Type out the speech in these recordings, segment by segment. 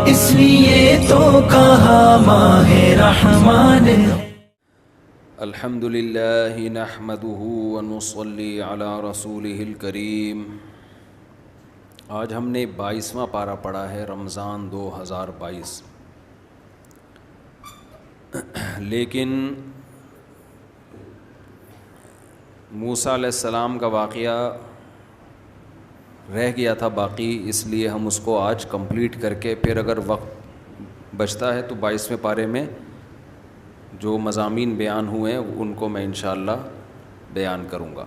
اس لیے تو کہا ماہ رحمان. الحمد للہ نحمده ونصلی علی رسولہ الکریم. آج ہم نے 22واں پارہ پڑھا ہے، رمضان 2022. لیکن موسیٰ علیہ السلام کا واقعہ رہ گیا تھا باقی، اس لیے ہم اس کو آج کمپلیٹ کر کے پھر اگر وقت بچتا ہے تو 22ویں پارے میں جو مضامین بیان ہوئے ہیں ان کو میں انشاءاللہ بیان کروں گا.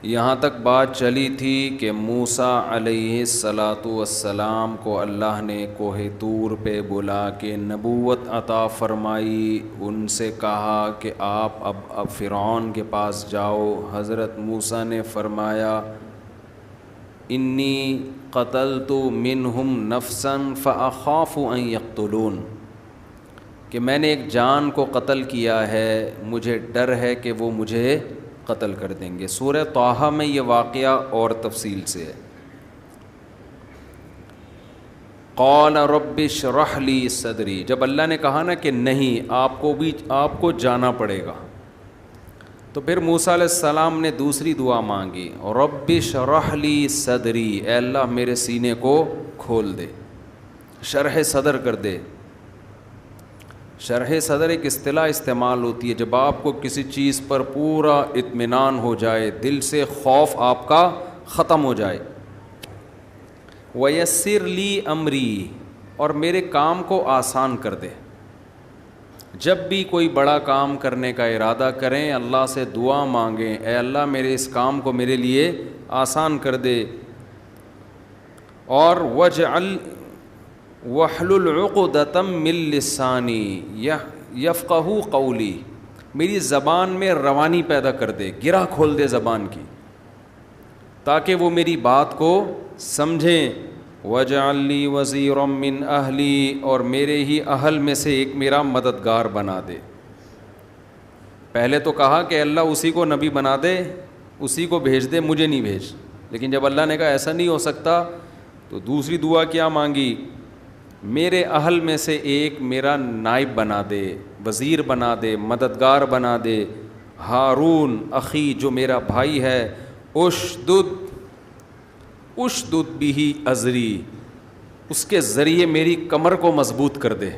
یہاں تک بات چلی تھی کہ موسیٰ علیہ السلام کو اللہ نے کوہ طور پہ بلا کے نبوت عطا فرمائی. ان سے کہا کہ آپ اب فرعون کے پاس جاؤ. حضرت موسیٰ نے فرمایا انی قتلت منہم نفسا فاخاف ان یقتلون، کہ میں نے ایک جان کو قتل کیا ہے، مجھے ڈر ہے کہ وہ مجھے قتل کر دیں گے. سورہ طٰہٰ میں یہ واقعہ اور تفصیل سے ہے. قال رب اشرح لی صدری، جب اللہ نے کہا نا کہ نہیں آپ کو جانا پڑے گا، تو پھر موسیٰ علیہ السلام نے دوسری دعا مانگی، رب اشرح لی صدری، اے اللہ میرے سینے کو کھول دے، شرح صدر کر دے. شرح صدر ایک اصطلاح استعمال ہوتی ہے جب آپ کو کسی چیز پر پورا اطمینان ہو جائے، دل سے خوف آپ کا ختم ہو جائے. ویسر لی امری، اور میرے کام کو آسان کر دے. جب بھی کوئی بڑا کام کرنے کا ارادہ کریں اللہ سے دعا مانگیں، اے اللہ میرے اس کام کو میرے لیے آسان کر دے. اور وَاحْلُلْ عُقْدَةً مِّن لِّسَانِي يَفْقَهُوا قَوْلِي، میری زبان میں روانی پیدا کر دے، گرہ کھول دے زبان کی تاکہ وہ میری بات کو سمجھیں. وَاجْعَل لِّي وَزِيرًا مِّنْ أَهْلِي، اور میرے ہی اہل میں سے ایک میرا مددگار بنا دے. پہلے تو کہا کہ اللہ اسی کو نبی بنا دے، اسی کو بھیج دے، مجھے نہیں بھیج. لیکن جب اللہ نے کہا ایسا نہیں ہو سکتا تو دوسری دعا کیا مانگی، میرے اہل میں سے ایک میرا نائب بنا دے، وزیر بنا دے، مددگار بنا دے. ہارون اخی، جو میرا بھائی ہے، اشدد بھی ازری، اس کے ذریعے میری کمر کو مضبوط کر دے.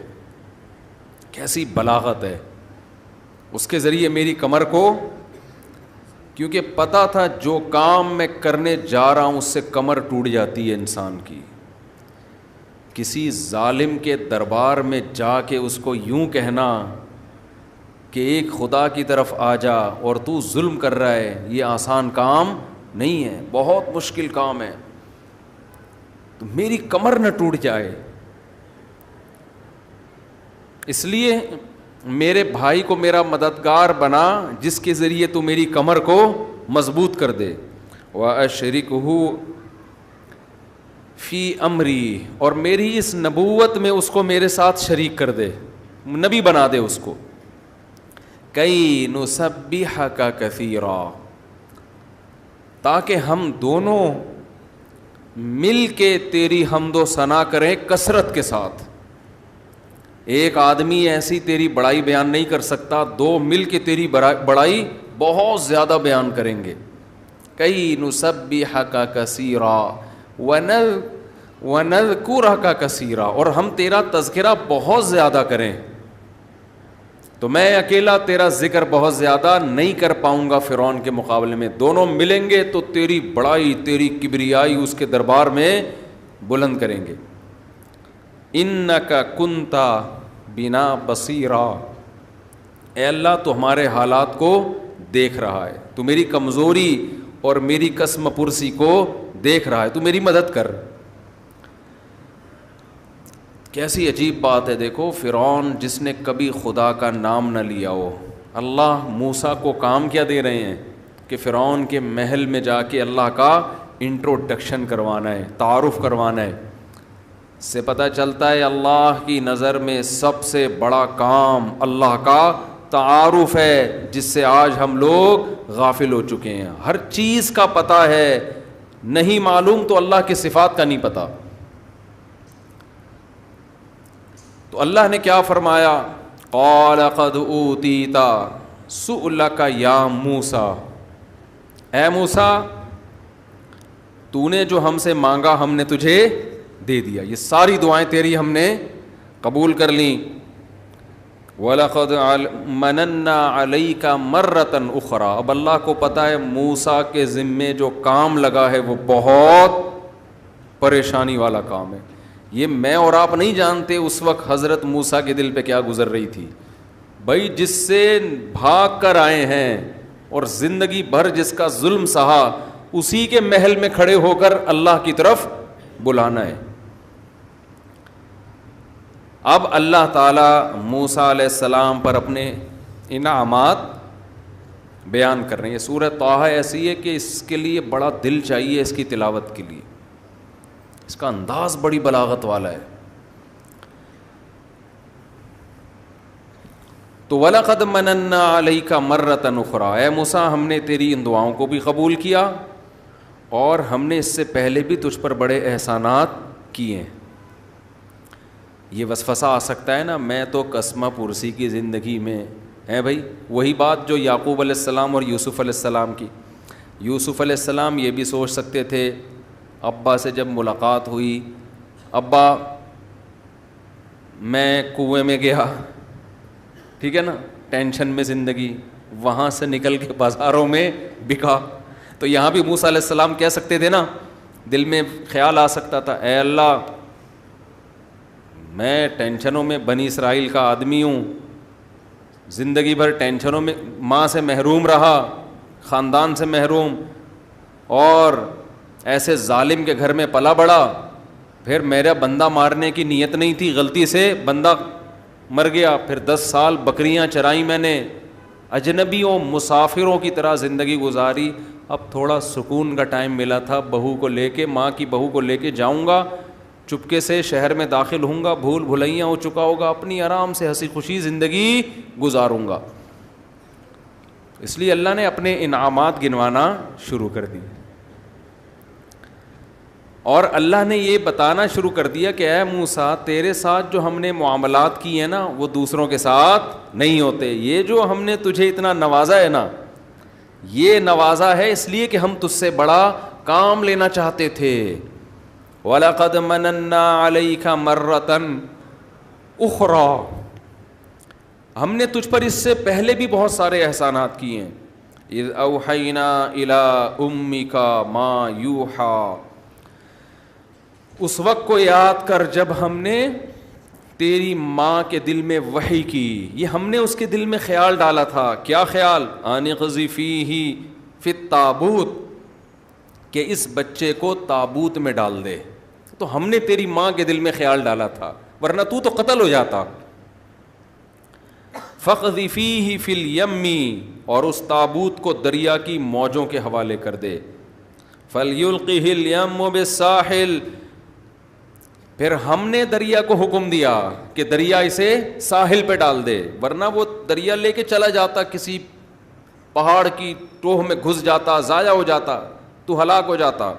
کیسی بلاغت ہے، اس کے ذریعے میری کمر کو، کیونکہ پتہ تھا جو کام میں کرنے جا رہا ہوں اس سے کمر ٹوٹ جاتی ہے انسان کی. کسی ظالم کے دربار میں جا کے اس کو یوں کہنا کہ ایک خدا کی طرف آ جا اور تو ظلم کر رہا ہے، یہ آسان کام نہیں ہے، بہت مشکل کام ہے. تو میری کمر نہ ٹوٹ جائے، اس لیے میرے بھائی کو میرا مددگار بنا جس کے ذریعے تو میری کمر کو مضبوط کر دے. وَأَشْرِكْهُ فی امری، اور میری اس نبوت میں اس کو میرے ساتھ شریک کر دے، نبی بنا دے اس کو. کئی نسبحک کثیرا، تاکہ ہم دونوں مل کے تیری حمد و ثنا کریں کثرت کے ساتھ. ایک آدمی ایسی تیری بڑائی بیان نہیں کر سکتا، دو مل کے تیری بڑائی بہت زیادہ بیان کریں گے. کئی نسبحک کثیرا وَنَذْكُرَكَ كَثِيرًا، اور ہم تیرا تذکرہ بہت زیادہ کریں. تو میں اکیلا تیرا ذکر بہت زیادہ نہیں کر پاؤں گا فرعون کے مقابلے میں، دونوں ملیں گے تو تیری بڑائی، تیری کبریائی اس کے دربار میں بلند کریں گے. إِنَّكَ كُنْتَ بِنَا بَصِيرًا، اے اللہ تو ہمارے حالات کو دیکھ رہا ہے، تو میری کمزوری اور میری قسم پرسی کو دیکھ رہا ہے، تو میری مدد کر. کیسی عجیب بات ہے، دیکھو فرعون جس نے کبھی خدا کا نام نہ لیا ہو، اللہ موسیٰ کو کام کیا دے رہے ہیں کہ فرعون کے محل میں جا کے اللہ کا انٹروڈکشن کروانا ہے، تعارف کروانا ہے. سے پتہ چلتا ہے اللہ کی نظر میں سب سے بڑا کام اللہ کا تعارف ہے، جس سے آج ہم لوگ غافل ہو چکے ہیں. ہر چیز کا پتہ ہے، نہیں معلوم تو اللہ کی صفات کا نہیں پتہ. تو اللہ نے کیا فرمایا؟ قال قد اوتیت سؤلک یا موسیٰ، اے موسیٰ تو نے جو ہم سے مانگا ہم نے تجھے دے دیا. یہ ساری دعائیں تیری ہم نے قبول کر لیں. وَلَقَدْ مَنَنَّا عَلَيْكَ مَرَّةً أُخْرَى. اب اللہ کو پتہ ہے موسیٰ کے ذمے جو کام لگا ہے وہ بہت پریشانی والا کام ہے. یہ میں اور آپ نہیں جانتے اس وقت حضرت موسیٰ کے دل پہ کیا گزر رہی تھی. بھائی جس سے بھاگ کر آئے ہیں اور زندگی بھر جس کا ظلم سہا، اسی کے محل میں کھڑے ہو کر اللہ کی طرف بلانا ہے. اب اللہ تعالیٰ موسیٰ علیہ السلام پر اپنے انعامات بیان کر رہے ہیں. یہ سورہ طٰہٰ ایسی ہے کہ اس کے لیے بڑا دل چاہیے اس کی تلاوت کے لیے. اس کا انداز بڑی بلاغت والا ہے. تو وَلَقَدْ مَنَنَّا عَلَيْكَ مَرَّةً أُخْرَىٰ، اے موسیٰ ہم نے تیری ان دعاؤں کو بھی قبول کیا اور ہم نے اس سے پہلے بھی تجھ پر بڑے احسانات کیے ہیں. یہ وسوسہ آ سکتا ہے نا، میں تو قسمہ پرسی کی زندگی میں ہے بھائی. وہی بات جو یعقوب علیہ السلام اور یوسف علیہ السلام کی. یوسف علیہ السلام یہ بھی سوچ سکتے تھے، ابا سے جب ملاقات ہوئی، ابا میں کنویں میں گیا، ٹھیک ہے نا، ٹینشن میں زندگی، وہاں سے نکل کے بازاروں میں بکا. تو یہاں بھی موسیٰ علیہ السلام کہہ سکتے تھے نا، دل میں خیال آ سکتا تھا، اے اللہ میں ٹینشنوں میں بنی اسرائیل کا آدمی ہوں، زندگی بھر ٹینشنوں میں ماں سے محروم رہا، خاندان سے محروم، اور ایسے ظالم کے گھر میں پلا بڑا. پھر میرا بندہ مارنے کی نیت نہیں تھی، غلطی سے بندہ مر گیا. پھر 10 سال بکریاں چرائیں میں نے، اجنبیوں مسافروں کی طرح زندگی گزاری. اب تھوڑا سکون کا ٹائم ملا تھا، بہو کو لے کے، ماں کی بہو کو لے کے جاؤں گا، چپکے سے شہر میں داخل ہوں گا، بھول بھلائیاں ہو چکا ہوگا، اپنی آرام سے ہنسی خوشی زندگی گزاروں گا. اس لیے اللہ نے اپنے انعامات گنوانا شروع کر دی. اور اللہ نے یہ بتانا شروع کر دیا کہ اے موسیٰ تیرے ساتھ جو ہم نے معاملات کی ہیں نا وہ دوسروں کے ساتھ نہیں ہوتے. یہ جو ہم نے تجھے اتنا نوازا ہے نا، یہ نوازا ہے اس لیے کہ ہم تجھ سے بڑا کام لینا چاہتے تھے. وَلَقَدْ مَنَنَّا عَلَيْكَ مَرَّةً أُخْرَىٰ. ہم نے تجھ پر اس سے پہلے بھی بہت سارے احسانات کیے ہیں. اِذْ أَوْحَيْنَا إِلَىٰ أُمِّكَ مَا يُوحَىٰ. اس وقت کو یاد کر جب ہم نے تیری ماں کے دل میں وحی کی. یہ ہم نے اس کے دل میں خیال ڈالا تھا. کیا خیال؟ آن اقذفیہ فی التابوت، کہ اس بچے کو تابوت میں ڈال دے. تو ہم نے تیری ماں کے دل میں خیال ڈالا تھا، ورنہ تو قتل ہو جاتا. فاقذفیہ فی الیم، اور اس تابوت کو دریا کی موجوں کے حوالے کر دے. فلیلقہ الیم بالساحل، پھر ہم نے دریا کو حکم دیا کہ دریا اسے ساحل پہ ڈال دے، ورنہ وہ دریا لے کے چلا جاتا، کسی پہاڑ کی ٹوہ میں گھس جاتا، ضائع ہو جاتا، تو ہلاک ہو جاتا.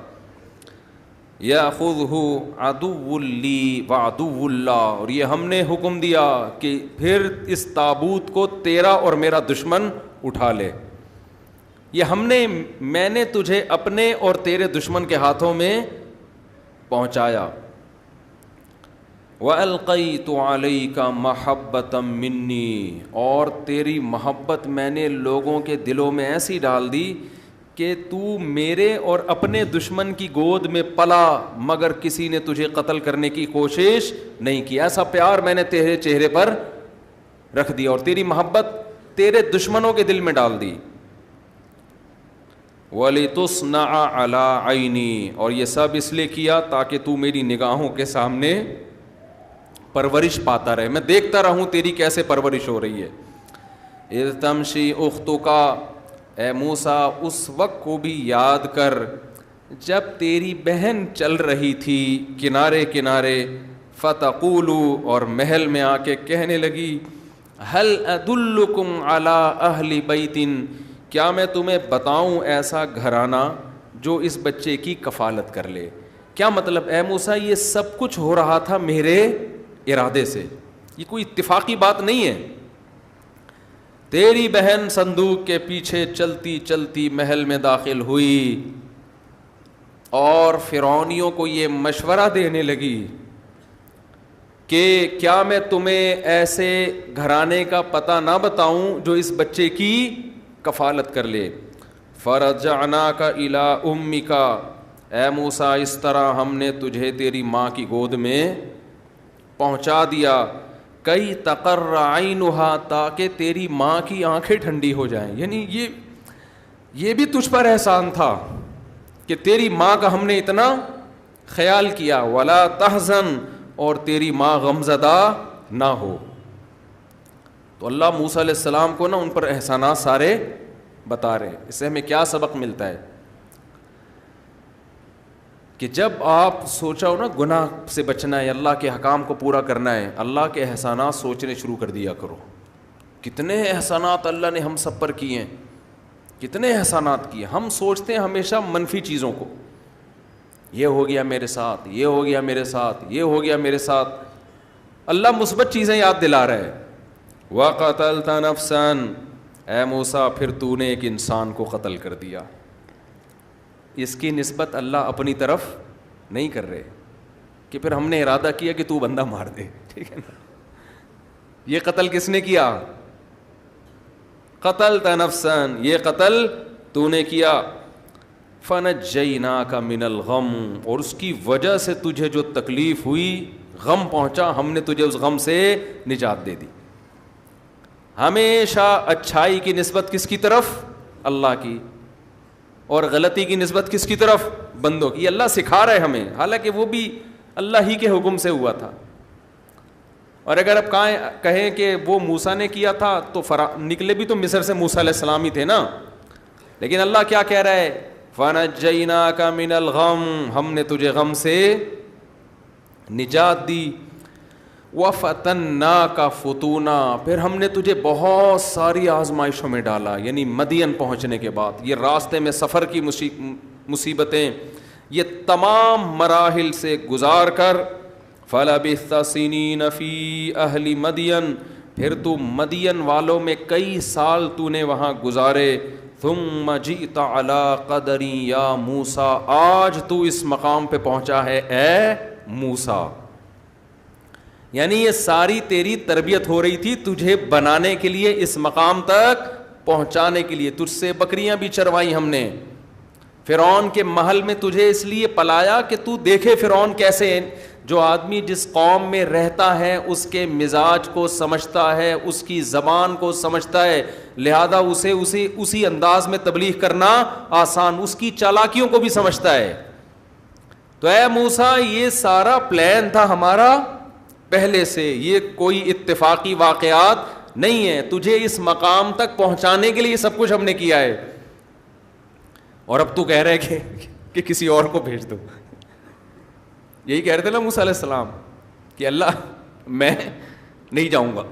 یاخذہ عدو لی وعدو اللہ، اور یہ ہم نے حکم دیا کہ پھر اس تابوت کو تیرا اور میرا دشمن اٹھا لے. یہ میں نے تجھے اپنے اور تیرے دشمن کے ہاتھوں میں پہنچایا. وَأَلْقَيْتُ عَلَيْكَ مَحَبَّةً مِّنِّي، اور تیری محبت میں نے لوگوں کے دلوں میں ایسی ڈال دی کہ تو میرے اور اپنے دشمن کی گود میں پلا، مگر کسی نے تجھے قتل کرنے کی کوشش نہیں کی. ایسا پیار میں نے تیرے چہرے پر رکھ دیا اور تیری محبت تیرے دشمنوں کے دل میں ڈال دی. وَلِتُصْنَعَ عَلَىٰ عَيْنِي، اور یہ سب اس لیے کیا تاکہ تو میری نگاہوں کے سامنے پرورش پاتا رہے، میں دیکھتا رہوں تیری کیسے پرورش ہو رہی ہے. اِذْ تَمْشِي أُخْتُكَ، اے موسیٰ اس وقت کو بھی یاد کر جب تیری بہن چل رہی تھی کنارے کنارے. فَتَقُولُ، اور محل میں آ کے کہنے لگی، هَلْ أَدُلُّكُمْ عَلَىٰ أَهْلِ بَيْتٍ، کیا میں تمہیں بتاؤں ایسا گھرانہ جو اس بچے کی کفالت کر لے. کیا مطلب؟ اے موسیٰ یہ سب کچھ ہو رہا تھا میرے ارادے سے, یہ کوئی اتفاقی بات نہیں ہے. تیری بہن صندوق کے پیچھے چلتی چلتی محل میں داخل ہوئی اور فرعونیوں کو یہ مشورہ دینے لگی کہ کیا میں تمہیں ایسے گھرانے کا پتہ نہ بتاؤں جو اس بچے کی کفالت کر لے. فرجعناک الی امک, اے موسیٰ اس طرح ہم نے تجھے تیری ماں کی گود میں پہنچا دیا. کئی تقر عینھا, تاکہ تیری ماں کی آنکھیں ٹھنڈی ہو جائیں. یعنی یہ بھی تجھ پر احسان تھا کہ تیری ماں کا ہم نے اتنا خیال کیا. ولا تحزن, اور تیری ماں غمزدہ نہ ہو. تو اللہ موسیٰ علیہ السلام کو نا ان پر احسانات سارے بتا رہے ہیں. اس سے ہمیں کیا سبق ملتا ہے کہ جب آپ سوچا ہو نا گناہ سے بچنا ہے, اللہ کے حکام کو پورا کرنا ہے, اللہ کے احسانات سوچنے شروع کر دیا کرو. کتنے احسانات اللہ نے ہم سب پر کیے ہیں, کتنے احسانات کیے. ہم سوچتے ہیں ہمیشہ منفی چیزوں کو, یہ ہو گیا میرے ساتھ, یہ ہو گیا میرے ساتھ, یہ ہو گیا میرے ساتھ. اللہ مثبت چیزیں یاد دلا رہا ہے. وَقَتَلْتَ نَفْسًا, اے موسیٰ پھر تو نے ایک انسان کو قتل کر دیا. اس کی نسبت اللہ اپنی طرف نہیں کر رہے کہ پھر ہم نے ارادہ کیا کہ تو بندہ مار دے, ٹھیک ہے نا. یہ قتل کس نے کیا؟ قتلت نفسا, یہ قتل تو نے کیا. فنجیناک من الغم, اور اس کی وجہ سے تجھے جو تکلیف ہوئی, غم پہنچا, ہم نے تجھے اس غم سے نجات دے دی. ہمیشہ اچھائی کی نسبت کس کی طرف؟ اللہ کی, اور غلطی کی نسبت کس کی طرف؟ بندوں کی. اللہ سکھا رہے ہمیں, حالانکہ وہ بھی اللہ ہی کے حکم سے ہوا تھا. اور اگر اب کہیں کہ وہ موسیٰ نے کیا تھا تو نکلے بھی تو مصر سے موسیٰ علیہ السلام ہی تھے نا. لیکن اللہ کیا کہہ رہا ہے؟ فَنَجَّيْنَاكَ مِنَ الْغَمِّ, ہم نے تجھے غم سے نجات دی. وَفَتَنَّاكَ فُتُونًا, پھر ہم نے تجھے بہت ساری آزمائشوں میں ڈالا. یعنی مدین پہنچنے کے بعد یہ راستے میں سفر کی مصیبتیں, یہ تمام مراحل سے گزار کر فَلَبِثْتَ سِنِينَ فِي أَهْلِ مَدْيَنَ, پھر تو مدین والوں میں کئی سال تو نے وہاں گزارے. ثُمَّ جِئْتَ عَلَىٰ قَدَرٍ يَا مُوسَىٰ, آج تو اس مقام پہ پہنچا ہے اے موسیٰ. یعنی یہ ساری تیری تربیت ہو رہی تھی تجھے بنانے کے لیے, اس مقام تک پہنچانے کے لیے. تجھ سے بکریاں بھی چروائی ہم نے, فرعون کے محل میں تجھے اس لیے پلایا کہ تو دیکھے فرعون کیسے. جو آدمی جس قوم میں رہتا ہے اس کے مزاج کو سمجھتا ہے, اس کی زبان کو سمجھتا ہے, لہذا اسے اسی انداز میں تبلیغ کرنا آسان, اس کی چالاکیوں کو بھی سمجھتا ہے. تو اے موسیٰ یہ سارا پلان تھا ہمارا پہلے سے, یہ کوئی اتفاقی واقعات نہیں ہے. تجھے اس مقام تک پہنچانے کے لیے سب کچھ ہم نے کیا ہے. اور اب تو کہہ رہے کہ کسی اور کو بھیج دو. یہی کہہ رہے تھے نا موسیٰ علیہ السلام کہ اللہ میں نہیں جاؤں گا,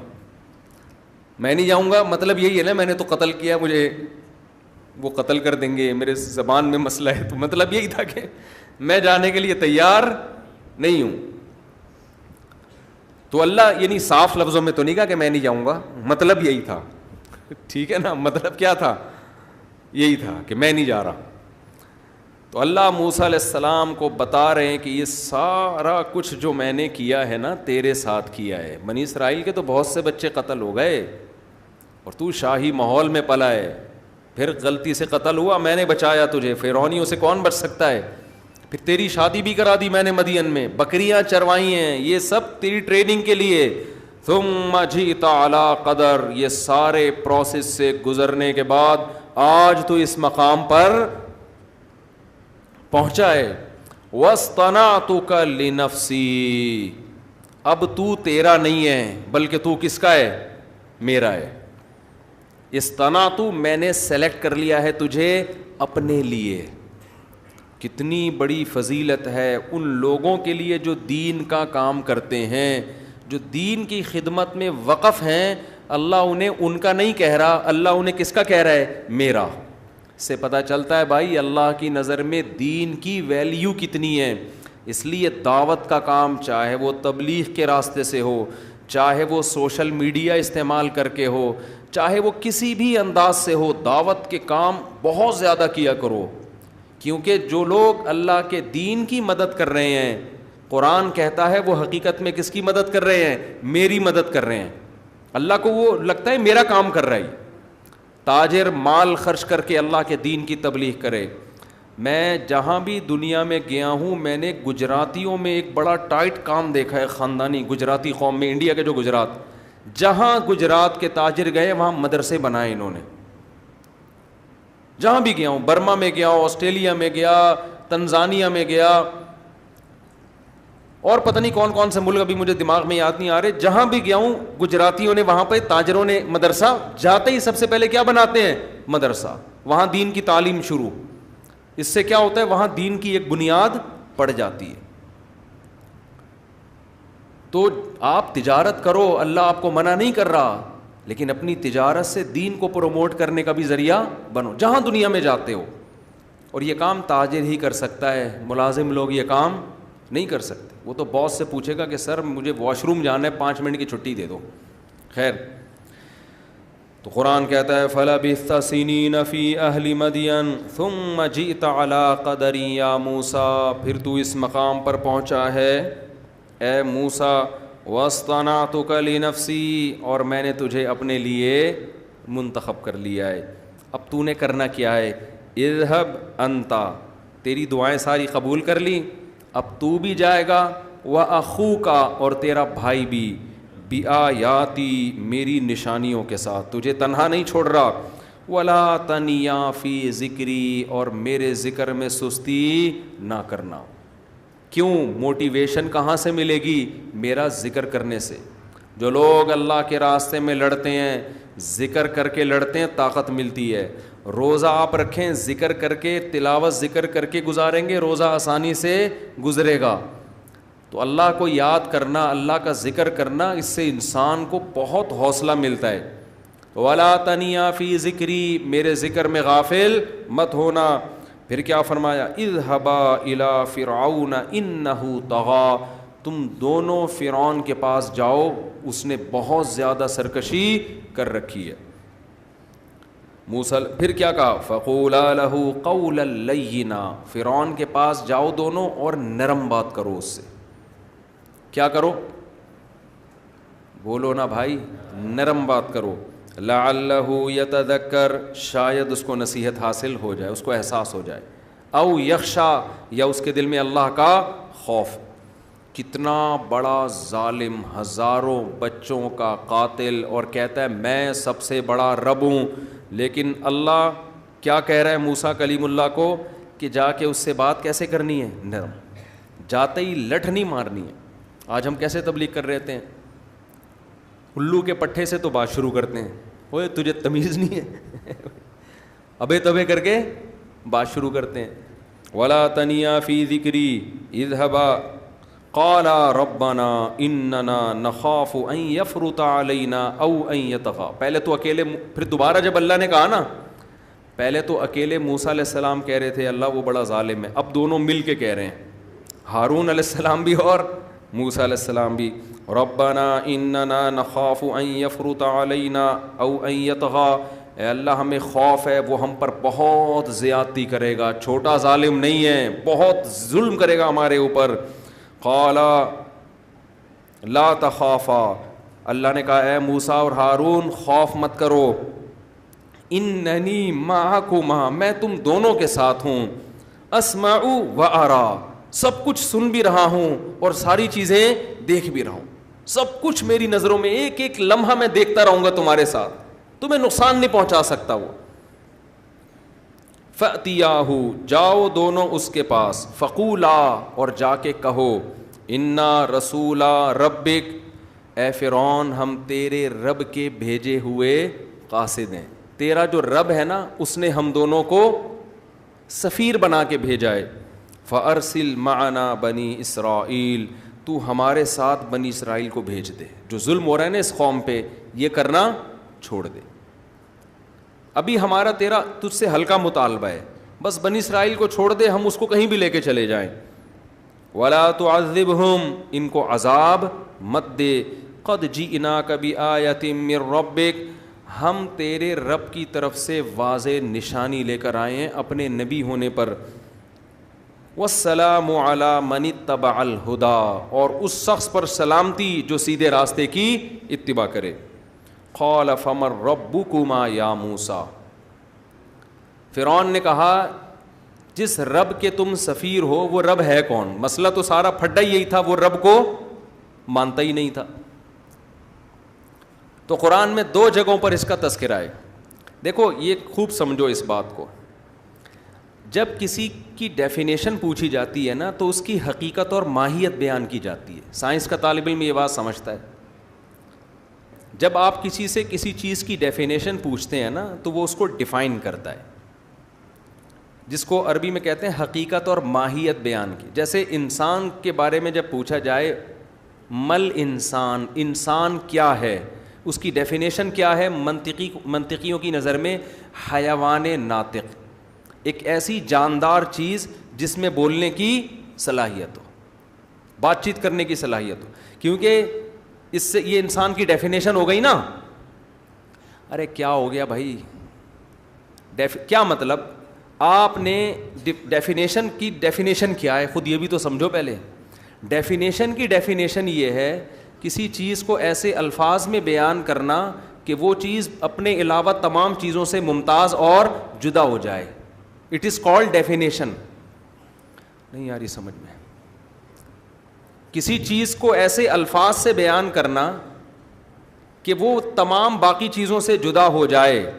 میں نہیں جاؤں گا. مطلب یہی ہے نا, میں نے تو قتل کیا, مجھے وہ قتل کر دیں گے, میرے زبان میں مسئلہ ہے. تو مطلب یہی تھا کہ میں جانے کے لیے تیار نہیں ہوں. تو اللہ یعنی صاف لفظوں میں تو نہیں کہا کہ میں نہیں جاؤں گا, مطلب یہی تھا, ٹھیک ہے نا. مطلب کیا تھا؟ یہی تھا کہ میں نہیں جا رہا. تو اللہ موسیٰ علیہ السلام کو بتا رہے ہیں کہ یہ سارا کچھ جو میں نے کیا ہے نا تیرے ساتھ کیا ہے. بنی اسرائیل کے تو بہت سے بچے قتل ہو گئے اور تو شاہی ماحول میں پلا ہے, پھر غلطی سے قتل ہوا, میں نے بچایا تجھے. فرعونیوں سے کون بچ سکتا ہے؟ پھر تیری شادی بھی کرا دی میں نے مدین میں, بکریاں چروائی ہیں, یہ سب تیری ٹریننگ کے لیے. ثم جئت علی قدر, یہ سارے پروسیس سے گزرنے کے بعد آج تو اس مقام پر پہنچا ہے. واصطنعتک لنفسی, اب تو تیرا نہیں ہے بلکہ تو کس کا ہے؟ میرا ہے. اصطنعت, میں نے سلیکٹ کر لیا ہے تجھے اپنے لیے. کتنی بڑی فضیلت ہے ان لوگوں کے لیے جو دین کا کام کرتے ہیں, جو دین کی خدمت میں وقف ہیں. اللہ انہیں ان کا نہیں کہہ رہا, اللہ انہیں کس کا کہہ رہا ہے؟ میرا. اس سے پتہ چلتا ہے بھائی اللہ کی نظر میں دین کی ویلیو کتنی ہے. اس لیے دعوت کا کام چاہے وہ تبلیغ کے راستے سے ہو, چاہے وہ سوشل میڈیا استعمال کر کے ہو, چاہے وہ کسی بھی انداز سے ہو, دعوت کے کام بہت زیادہ کیا کرو. کیونکہ جو لوگ اللہ کے دین کی مدد کر رہے ہیں, قرآن کہتا ہے وہ حقیقت میں کس کی مدد کر رہے ہیں؟ میری مدد کر رہے ہیں. اللہ کو وہ لگتا ہے میرا کام کر رہا ہے. تاجر مال خرچ کر کے اللہ کے دین کی تبلیغ کرے. میں جہاں بھی دنیا میں گیا ہوں, میں نے گجراتیوں میں ایک بڑا ٹائٹ کام دیکھا ہے, خاندانی گجراتی قوم میں, انڈیا کے جو گجرات, جہاں گجرات کے تاجر گئے وہاں مدرسے بنائے انہوں نے. جہاں بھی گیا ہوں, برما میں گیا ہوں, آسٹریلیا میں گیا, تنزانیہ میں گیا, اور پتہ نہیں کون کون سے ملک ابھی مجھے دماغ میں یاد نہیں آ رہے, جہاں بھی گیا ہوں گجراتیوں نے, وہاں پہ تاجروں نے مدرسہ, جاتے ہی سب سے پہلے کیا بناتے ہیں؟ مدرسہ. وہاں دین کی تعلیم شروع. اس سے کیا ہوتا ہے؟ وہاں دین کی ایک بنیاد پڑ جاتی ہے. تو آپ تجارت کرو, اللہ آپ کو منع نہیں کر رہا, لیکن اپنی تجارت سے دین کو پروموٹ کرنے کا بھی ذریعہ بنو جہاں دنیا میں جاتے ہو. اور یہ کام تاجر ہی کر سکتا ہے, ملازم لوگ یہ کام نہیں کر سکتے. وہ تو باس سے پوچھے گا کہ سر مجھے واش روم جانا ہے, 5 منٹ کی چھٹی دے دو. خیر, تو قرآن کہتا ہے فَلَبِثْتَ سِنِينَ فِي أَهْلِ مَدْيَنَ ثُمَّ جِئْتَ عَلَىٰ قَدَرٍ يَا مُوسَىٰ, پھر تو اس مقام پر پہنچا ہے اے موسیٰ, وَاصْطَنَعْتُكَ لِنَفْسِي, اور میں نے تجھے اپنے لیے منتخب کر لیا ہے. اب تو نے کرنا کیا ہے؟ اذهب انت, تیری دعائیں ساری قبول کر لی, اب تو بھی جائے گا, وَأَخُوكَ, اور تیرا بھائی بھی, بِآيَاتِي, میری نشانیوں کے ساتھ, تجھے تنہا نہیں چھوڑ رہا. وَلَا تَنِيَا فِي ذِكْرِي, اور میرے ذکر میں سستی نہ کرنا. کیوں؟ موٹیویشن کہاں سے ملے گی؟ میرا ذکر کرنے سے. جو لوگ اللہ کے راستے میں لڑتے ہیں, ذکر کر کے لڑتے ہیں, طاقت ملتی ہے. روزہ آپ رکھیں, ذکر کر کے, تلاوت ذکر کر کے گزاریں گے, روزہ آسانی سے گزرے گا. تو اللہ کو یاد کرنا, اللہ کا ذکر کرنا, اس سے انسان کو بہت حوصلہ ملتا ہے. وَلَا تَنِيَا فِي ذِكْرِي, میرے ذکر میں غافل مت ہونا. پھر کیا فرمایا؟ اذهبا إِلَىٰ فِرْعَوْنَ إِنَّهُ طَغَىٰ, تم دونوں فرعون کے پاس جاؤ, اس نے بہت زیادہ سرکشی کر رکھی ہے. موسیٰ پھر کیا کہا؟ فَقُولَا لَهُ قَوْلًا لَيِّنًا, فرعون کے پاس جاؤ دونوں اور نرم بات کرو اس سے. کیا کرو؟ بولو نا بھائی, نرم بات کرو. لَعَلَّهُ يَتَذَكَّرُ, شاید اس کو نصیحت حاصل ہو جائے, اس کو احساس ہو جائے. او یخشا, یا اس کے دل میں اللہ کا خوف. کتنا بڑا ظالم, ہزاروں بچوں کا قاتل, اور کہتا ہے میں سب سے بڑا رب ہوں. لیکن اللہ کیا کہہ رہا ہے موسیٰ کلیم اللہ کو کہ جا کے اس سے بات کیسے کرنی ہے؟ نرم. جاتے ہی لٹ نہیں مارنی ہے. آج ہم کیسے تبلیغ کر رہے تھے؟ الو کے پٹھے سے تو بات شروع کرتے ہیں, اوے تجھے تمیز نہیں ہے, ابے تبے کر کے بات شروع کرتے ہیں. وَلَا تَنِيَا فِي ذِكْرِي اذْهَبَا قَالَا رَبَّنَا إِنَّنَا نَخَافُ أَن يَفْرُطَ عَلَيْنَا أَوْ أَن يَطْغَىٰ. پہلے تو اکیلے, پھر دوبارہ جب اللہ نے کہا نا, پہلے تو اکیلے موسیٰ علیہ السلام کہہ رہے تھے اللہ وہ بڑا ظالم ہے, اب دونوں مل کے کہہ رہے ہیں, ہارون علیہ السلام بھی اور موسیٰ علیہ السلام بھی. رَبَّنَا إِنَّنَا نَخَافُ أَن يَفْرُطَ عَلَيْنَا أَوْ أَن يَطْغَىٰ, اے اللہ ہمیں خوف ہے وہ ہم پر بہت زیادتی کرے گا, چھوٹا ظالم نہیں ہے, بہت ظلم کرے گا ہمارے اوپر. قَالَا لَا تَخَافَا, اللہ نے کہا اے موسیٰ اور ہارون خوف مت کرو, اِنَّنِي مَعَكُمَا, میں تم دونوں کے ساتھ ہوں, أَسْمَعُ وَأَرَىٰ, سب کچھ سن بھی رہا ہوں اور ساری چیزیں دیکھ بھی رہا ہوں. سب کچھ میری نظروں میں, ایک ایک لمحہ میں دیکھتا رہوں گا تمہارے ساتھ, تمہیں نقصان نہیں پہنچا سکتا وہ. فَأْتِيَاهُ, جاؤ دونوں اس کے پاس, فَقُولَا, اور جا کے کہو, اِنَّا رَسُولَا رَبِّكَ, اے فرعون ہم تیرے رب کے بھیجے ہوئے قاصد ہیں. تیرا جو رب ہے نا اس نے ہم دونوں کو سفیر بنا کے بھیجا ہے. فَأَرْسِلْ مَعَنَا بَنِي إِسْرَائِيل, تو ہمارے ساتھ بنی اسرائیل کو بھیج دے, جو ظلم ہو رہا ہے نا اس قوم پہ یہ کرنا چھوڑ دے. ابھی ہمارا تیرا تجھ سے ہلکا مطالبہ ہے, بس بنی اسرائیل کو چھوڑ دے, ہم اس کو کہیں بھی لے کے چلے جائیں. ولا تعذبہم, ان کو عذاب مت دے. قد جئناک بآیۃ من ربک, ہم تیرے رب کی طرف سے واضح نشانی لے کر آئے ہیں اپنے نبی ہونے پر. والسلام علی من اتبع الہدی, اور اس شخص پر سلامتی جو سیدھے راستے کی اتباع کرے. قال فمن ربکما یا موسیٰ, فرعون نے کہا جس رب کے تم سفیر ہو وہ رب ہے کون؟ مسئلہ تو سارا پھڈا یہی تھا, وہ رب کو مانتا ہی نہیں تھا. تو قرآن میں 2 جگہوں پر اس کا تذکرہ ہے. دیکھو یہ خوب سمجھو اس بات کو, جب کسی کی ڈیفینیشن پوچھی جاتی ہے نا تو اس کی حقیقت اور ماہیت بیان کی جاتی ہے. سائنس کا طالب علم یہ بات سمجھتا ہے. جب آپ کسی سے کسی چیز کی ڈیفینیشن پوچھتے ہیں نا تو وہ اس کو ڈیفائن کرتا ہے, جس کو عربی میں کہتے ہیں حقیقت اور ماہیت بیان کی. جیسے انسان کے بارے میں جب پوچھا جائے مل انسان, انسان کیا ہے, اس کی ڈیفینیشن کیا ہے؟ منطقیوں کی نظر میں حیوان ناطق, ایک ایسی جاندار چیز جس میں بولنے کی صلاحیت ہو, بات چیت کرنے کی صلاحیت ہو. کیونکہ اس سے یہ انسان کی ڈیفینیشن ہو گئی نا. ارے کیا ہو گیا بھائی, کیا مطلب؟ آپ نے ڈیفینیشن کی ڈیفینیشن کیا ہے خود یہ بھی تو سمجھو پہلے. ڈیفینیشن کی ڈیفینیشن یہ ہے کسی چیز کو ایسے الفاظ میں بیان کرنا کہ وہ چیز اپنے علاوہ تمام چیزوں سے ممتاز اور جدا ہو جائے. It is called definition. نہیں آ رہی سمجھ میں؟ کسی چیز کو ایسے الفاظ سے بیان کرنا کہ وہ تمام باقی چیزوں سے جدا ہو جائے.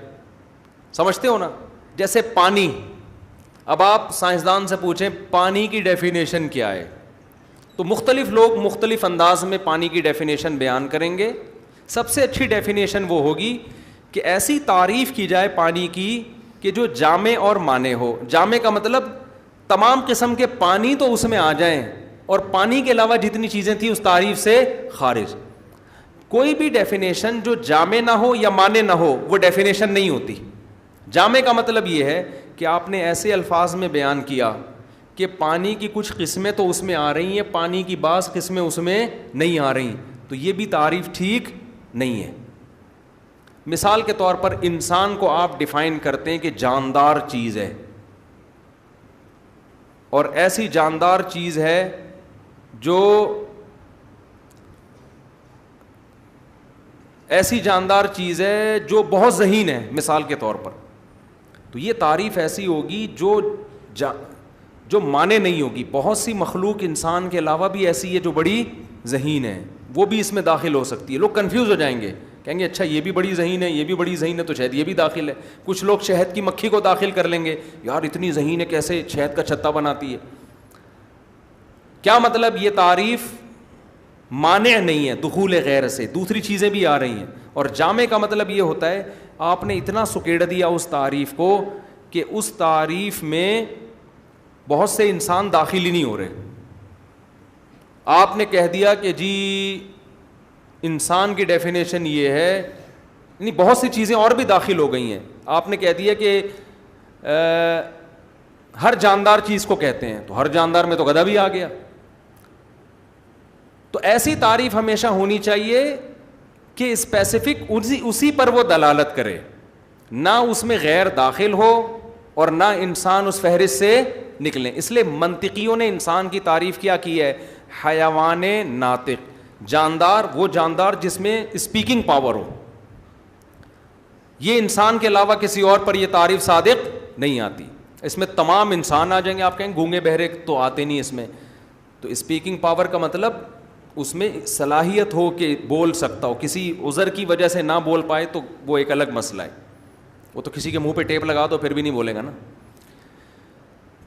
سمجھتے ہو نا؟ جیسے پانی, اب آپ سائنسدان سے پوچھیں پانی کی ڈیفینیشن کیا ہے تو مختلف لوگ مختلف انداز میں پانی کی ڈیفینیشن بیان کریں گے. سب سے اچھی ڈیفینیشن وہ ہوگی کہ ایسی تعریف کی جائے پانی کی کہ جو جامع اور مانع ہو. جامع کا مطلب تمام قسم کے پانی تو اس میں آ جائیں اور پانی کے علاوہ جتنی چیزیں تھیں اس تعریف سے خارج. کوئی بھی ڈیفینیشن جو جامع نہ ہو یا مانع نہ ہو وہ ڈیفینیشن نہیں ہوتی. جامع کا مطلب یہ ہے کہ آپ نے ایسے الفاظ میں بیان کیا کہ پانی کی کچھ قسمیں تو اس میں آ رہی ہیں, پانی کی بعض قسمیں اس میں نہیں آ رہی, تو یہ بھی تعریف ٹھیک نہیں ہے. مثال کے طور پر انسان کو آپ ڈیفائن کرتے ہیں کہ جاندار چیز ہے, اور ایسی جاندار چیز ہے جو بہت ذہین ہے مثال کے طور پر, تو یہ تعریف ایسی ہوگی جو مانے نہیں ہوگی. بہت سی مخلوق انسان کے علاوہ بھی ایسی ہے جو بڑی ذہین ہے, وہ بھی اس میں داخل ہو سکتی ہے. لوگ کنفیوز ہو جائیں گے, کہیں گے اچھا یہ بھی بڑی ذہین ہے, یہ بھی بڑی ذہین ہے, تو شاید یہ بھی داخل ہے. کچھ لوگ شہد کی مکھی کو داخل کر لیں گے, یار اتنی ذہین ہے کیسے شہد کا چھتا بناتی ہے. کیا مطلب؟ یہ تعریف مانع نہیں ہے دخول غیر سے, دوسری چیزیں بھی آ رہی ہیں. اور جامع کا مطلب یہ ہوتا ہے آپ نے اتنا سکیڑ دیا اس تعریف کو کہ اس تعریف میں بہت سے انسان داخل ہی نہیں ہو رہے. آپ نے کہہ دیا کہ جی انسان کی ڈیفینیشن یہ ہے, نہیں بہت سی چیزیں اور بھی داخل ہو گئی ہیں. آپ نے کہہ دیا کہ ہر جاندار چیز کو کہتے ہیں, تو ہر جاندار میں تو گدھا بھی آ گیا. تو ایسی تعریف ہمیشہ ہونی چاہیے کہ اسپیسیفک اسی پر وہ دلالت کرے, نہ اس میں غیر داخل ہو اور نہ انسان اس فہرست سے نکلیں. اس لیے منطقیوں نے انسان کی تعریف کیا کی ہے حیوان ناطق, جاندار, وہ جاندار جس میں اسپیکنگ پاور ہو. یہ انسان کے علاوہ کسی اور پر یہ تعریف صادق نہیں آتی. اس میں تمام انسان آ جائیں گے, آپ کہیں گونگے بہرے تو آتے نہیں اس میں. تو اسپیکنگ پاور کا مطلب اس میں صلاحیت ہو کہ بول سکتا ہو, کسی عذر کی وجہ سے نہ بول پائے تو وہ ایک الگ مسئلہ ہے, وہ تو کسی کے منہ پہ ٹیپ لگا دو پھر بھی نہیں بولے گا نا.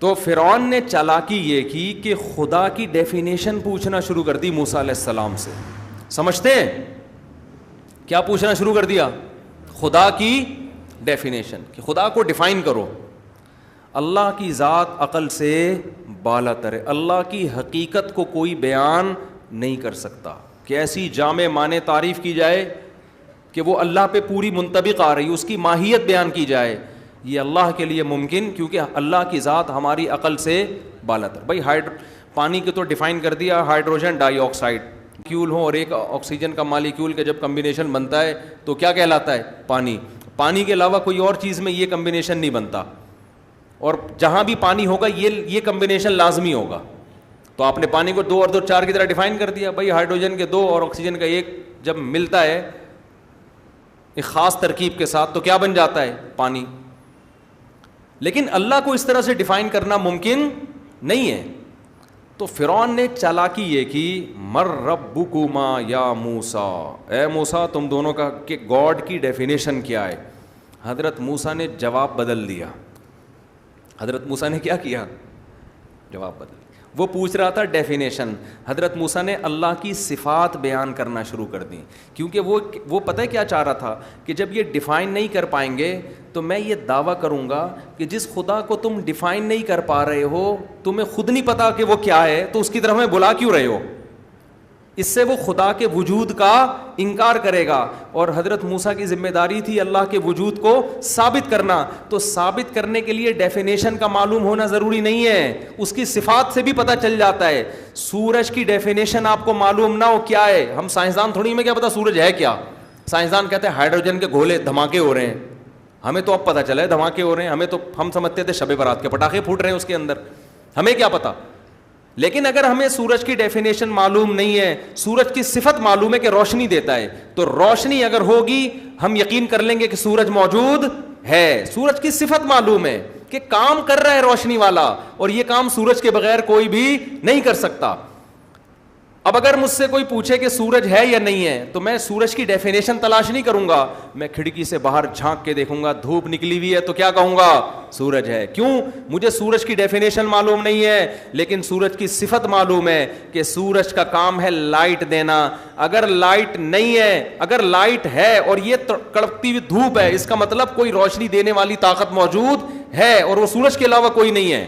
تو فرعون نے چالاکی یہ کی کہ خدا کی ڈیفینیشن پوچھنا شروع کر دی موسیٰ علیہ السلام سے. سمجھتے ہیں کیا پوچھنا شروع کر دیا؟ خدا کی ڈیفینیشن, کہ خدا کو ڈیفائن کرو. اللہ کی ذات عقل سے بالا تر ہے, اللہ کی حقیقت کو کوئی بیان نہیں کر سکتا. کہ ایسی جامع معنی تعریف کی جائے کہ وہ اللہ پہ پوری منطبق آ رہی ہے, اس کی ماہیت بیان کی جائے, یہ اللہ کے لیے ممکن, کیونکہ اللہ کی ذات ہماری عقل سے بالاتر. بھائی پانی کو تو ڈیفائن کر دیا, ہائیڈروجن ڈائی آکسائڈ کیول ہو اور ایک آکسیجن کا مالیکیول کا جب کمبینیشن بنتا ہے تو کیا کہلاتا ہے؟ پانی. پانی کے علاوہ کوئی اور چیز میں یہ کمبینیشن نہیں بنتا, اور جہاں بھی پانی ہوگا یہ کمبینیشن لازمی ہوگا. تو آپ نے پانی کو 2 اور 2 4 کی طرح ڈیفائن کر دیا. بھائی ہائیڈروجن کے 2 اور آکسیجن کا 1 جب ملتا ہے ایک خاص ترکیب کے ساتھ تو کیا بن جاتا ہے؟ پانی. لیکن اللہ کو اس طرح سے ڈیفائن کرنا ممکن نہیں ہے. تو فرعون نے چالاکی یہ کی, مر ربکما یا موسیٰ, اے موسیٰ تم دونوں کا کہ گاڈ کی ڈیفینیشن کیا ہے؟ حضرت موسیٰ نے جواب بدل دیا. حضرت موسیٰ نے کیا کیا؟ جواب بدل. وہ پوچھ رہا تھا ڈیفینیشن, حضرت موسیٰ نے اللہ کی صفات بیان کرنا شروع کر دیں, کیونکہ وہ پتہ ہے کیا چاہ رہا تھا کہ جب یہ ڈیفائن نہیں کر پائیں گے تو میں یہ دعویٰ کروں گا کہ جس خدا کو تم ڈیفائن نہیں کر پا رہے ہو, تمہیں خود نہیں پتا کہ وہ کیا ہے, تو اس کی طرف میں بلا کیوں رہے ہو؟ اس سے وہ خدا کے وجود کا انکار کرے گا. اور حضرت موسیٰ کی ذمہ داری تھی اللہ کے وجود کو ثابت کرنا. تو ثابت کرنے کے لیے ڈیفینیشن کا معلوم ہونا ضروری نہیں ہے, اس کی صفات سے بھی پتہ چل جاتا ہے. سورج کی ڈیفینیشن آپ کو معلوم نہ ہو کیا ہے, ہم سائنسدان تھوڑی میں کیا پتا سورج ہے کیا. سائنسدان کہتے ہیں ہائیڈروجن کے گولے دھماکے ہو رہے ہیں, ہمیں تو اب پتہ چلا ہے دھماکے ہو رہے ہیں, ہم سمجھتے تھے شب برات کے پٹاخے پھوٹ رہے ہیں اس کے اندر, ہمیں کیا پتا. لیکن اگر ہمیں سورج کی ڈیفینیشن معلوم نہیں ہے, سورج کی صفت معلوم ہے کہ روشنی دیتا ہے, تو روشنی اگر ہوگی ہم یقین کر لیں گے کہ سورج موجود ہے. سورج کی صفت معلوم ہے کہ کام کر رہا ہے روشنی والا, اور یہ کام سورج کے بغیر کوئی بھی نہیں کر سکتا. اب اگر مجھ سے کوئی پوچھے کہ سورج ہے یا نہیں ہے, تو میں سورج کی ڈیفینیشن تلاش نہیں کروں گا, میں کھڑکی سے باہر جھانک کے دیکھوں گا, دھوپ نکلی ہوئی ہے تو کیا کہوں گا؟ سورج ہے. کیوں؟ مجھے سورج کی ڈیفینیشن معلوم نہیں ہے, لیکن سورج کی صفت معلوم ہے کہ سورج کا کام ہے لائٹ دینا. اگر لائٹ نہیں ہے, اگر لائٹ ہے اور یہ کڑکتی ہوئی دھوپ ہے, اس کا مطلب کوئی روشنی دینے والی طاقت موجود ہے, اور وہ سورج کے علاوہ کوئی نہیں ہے.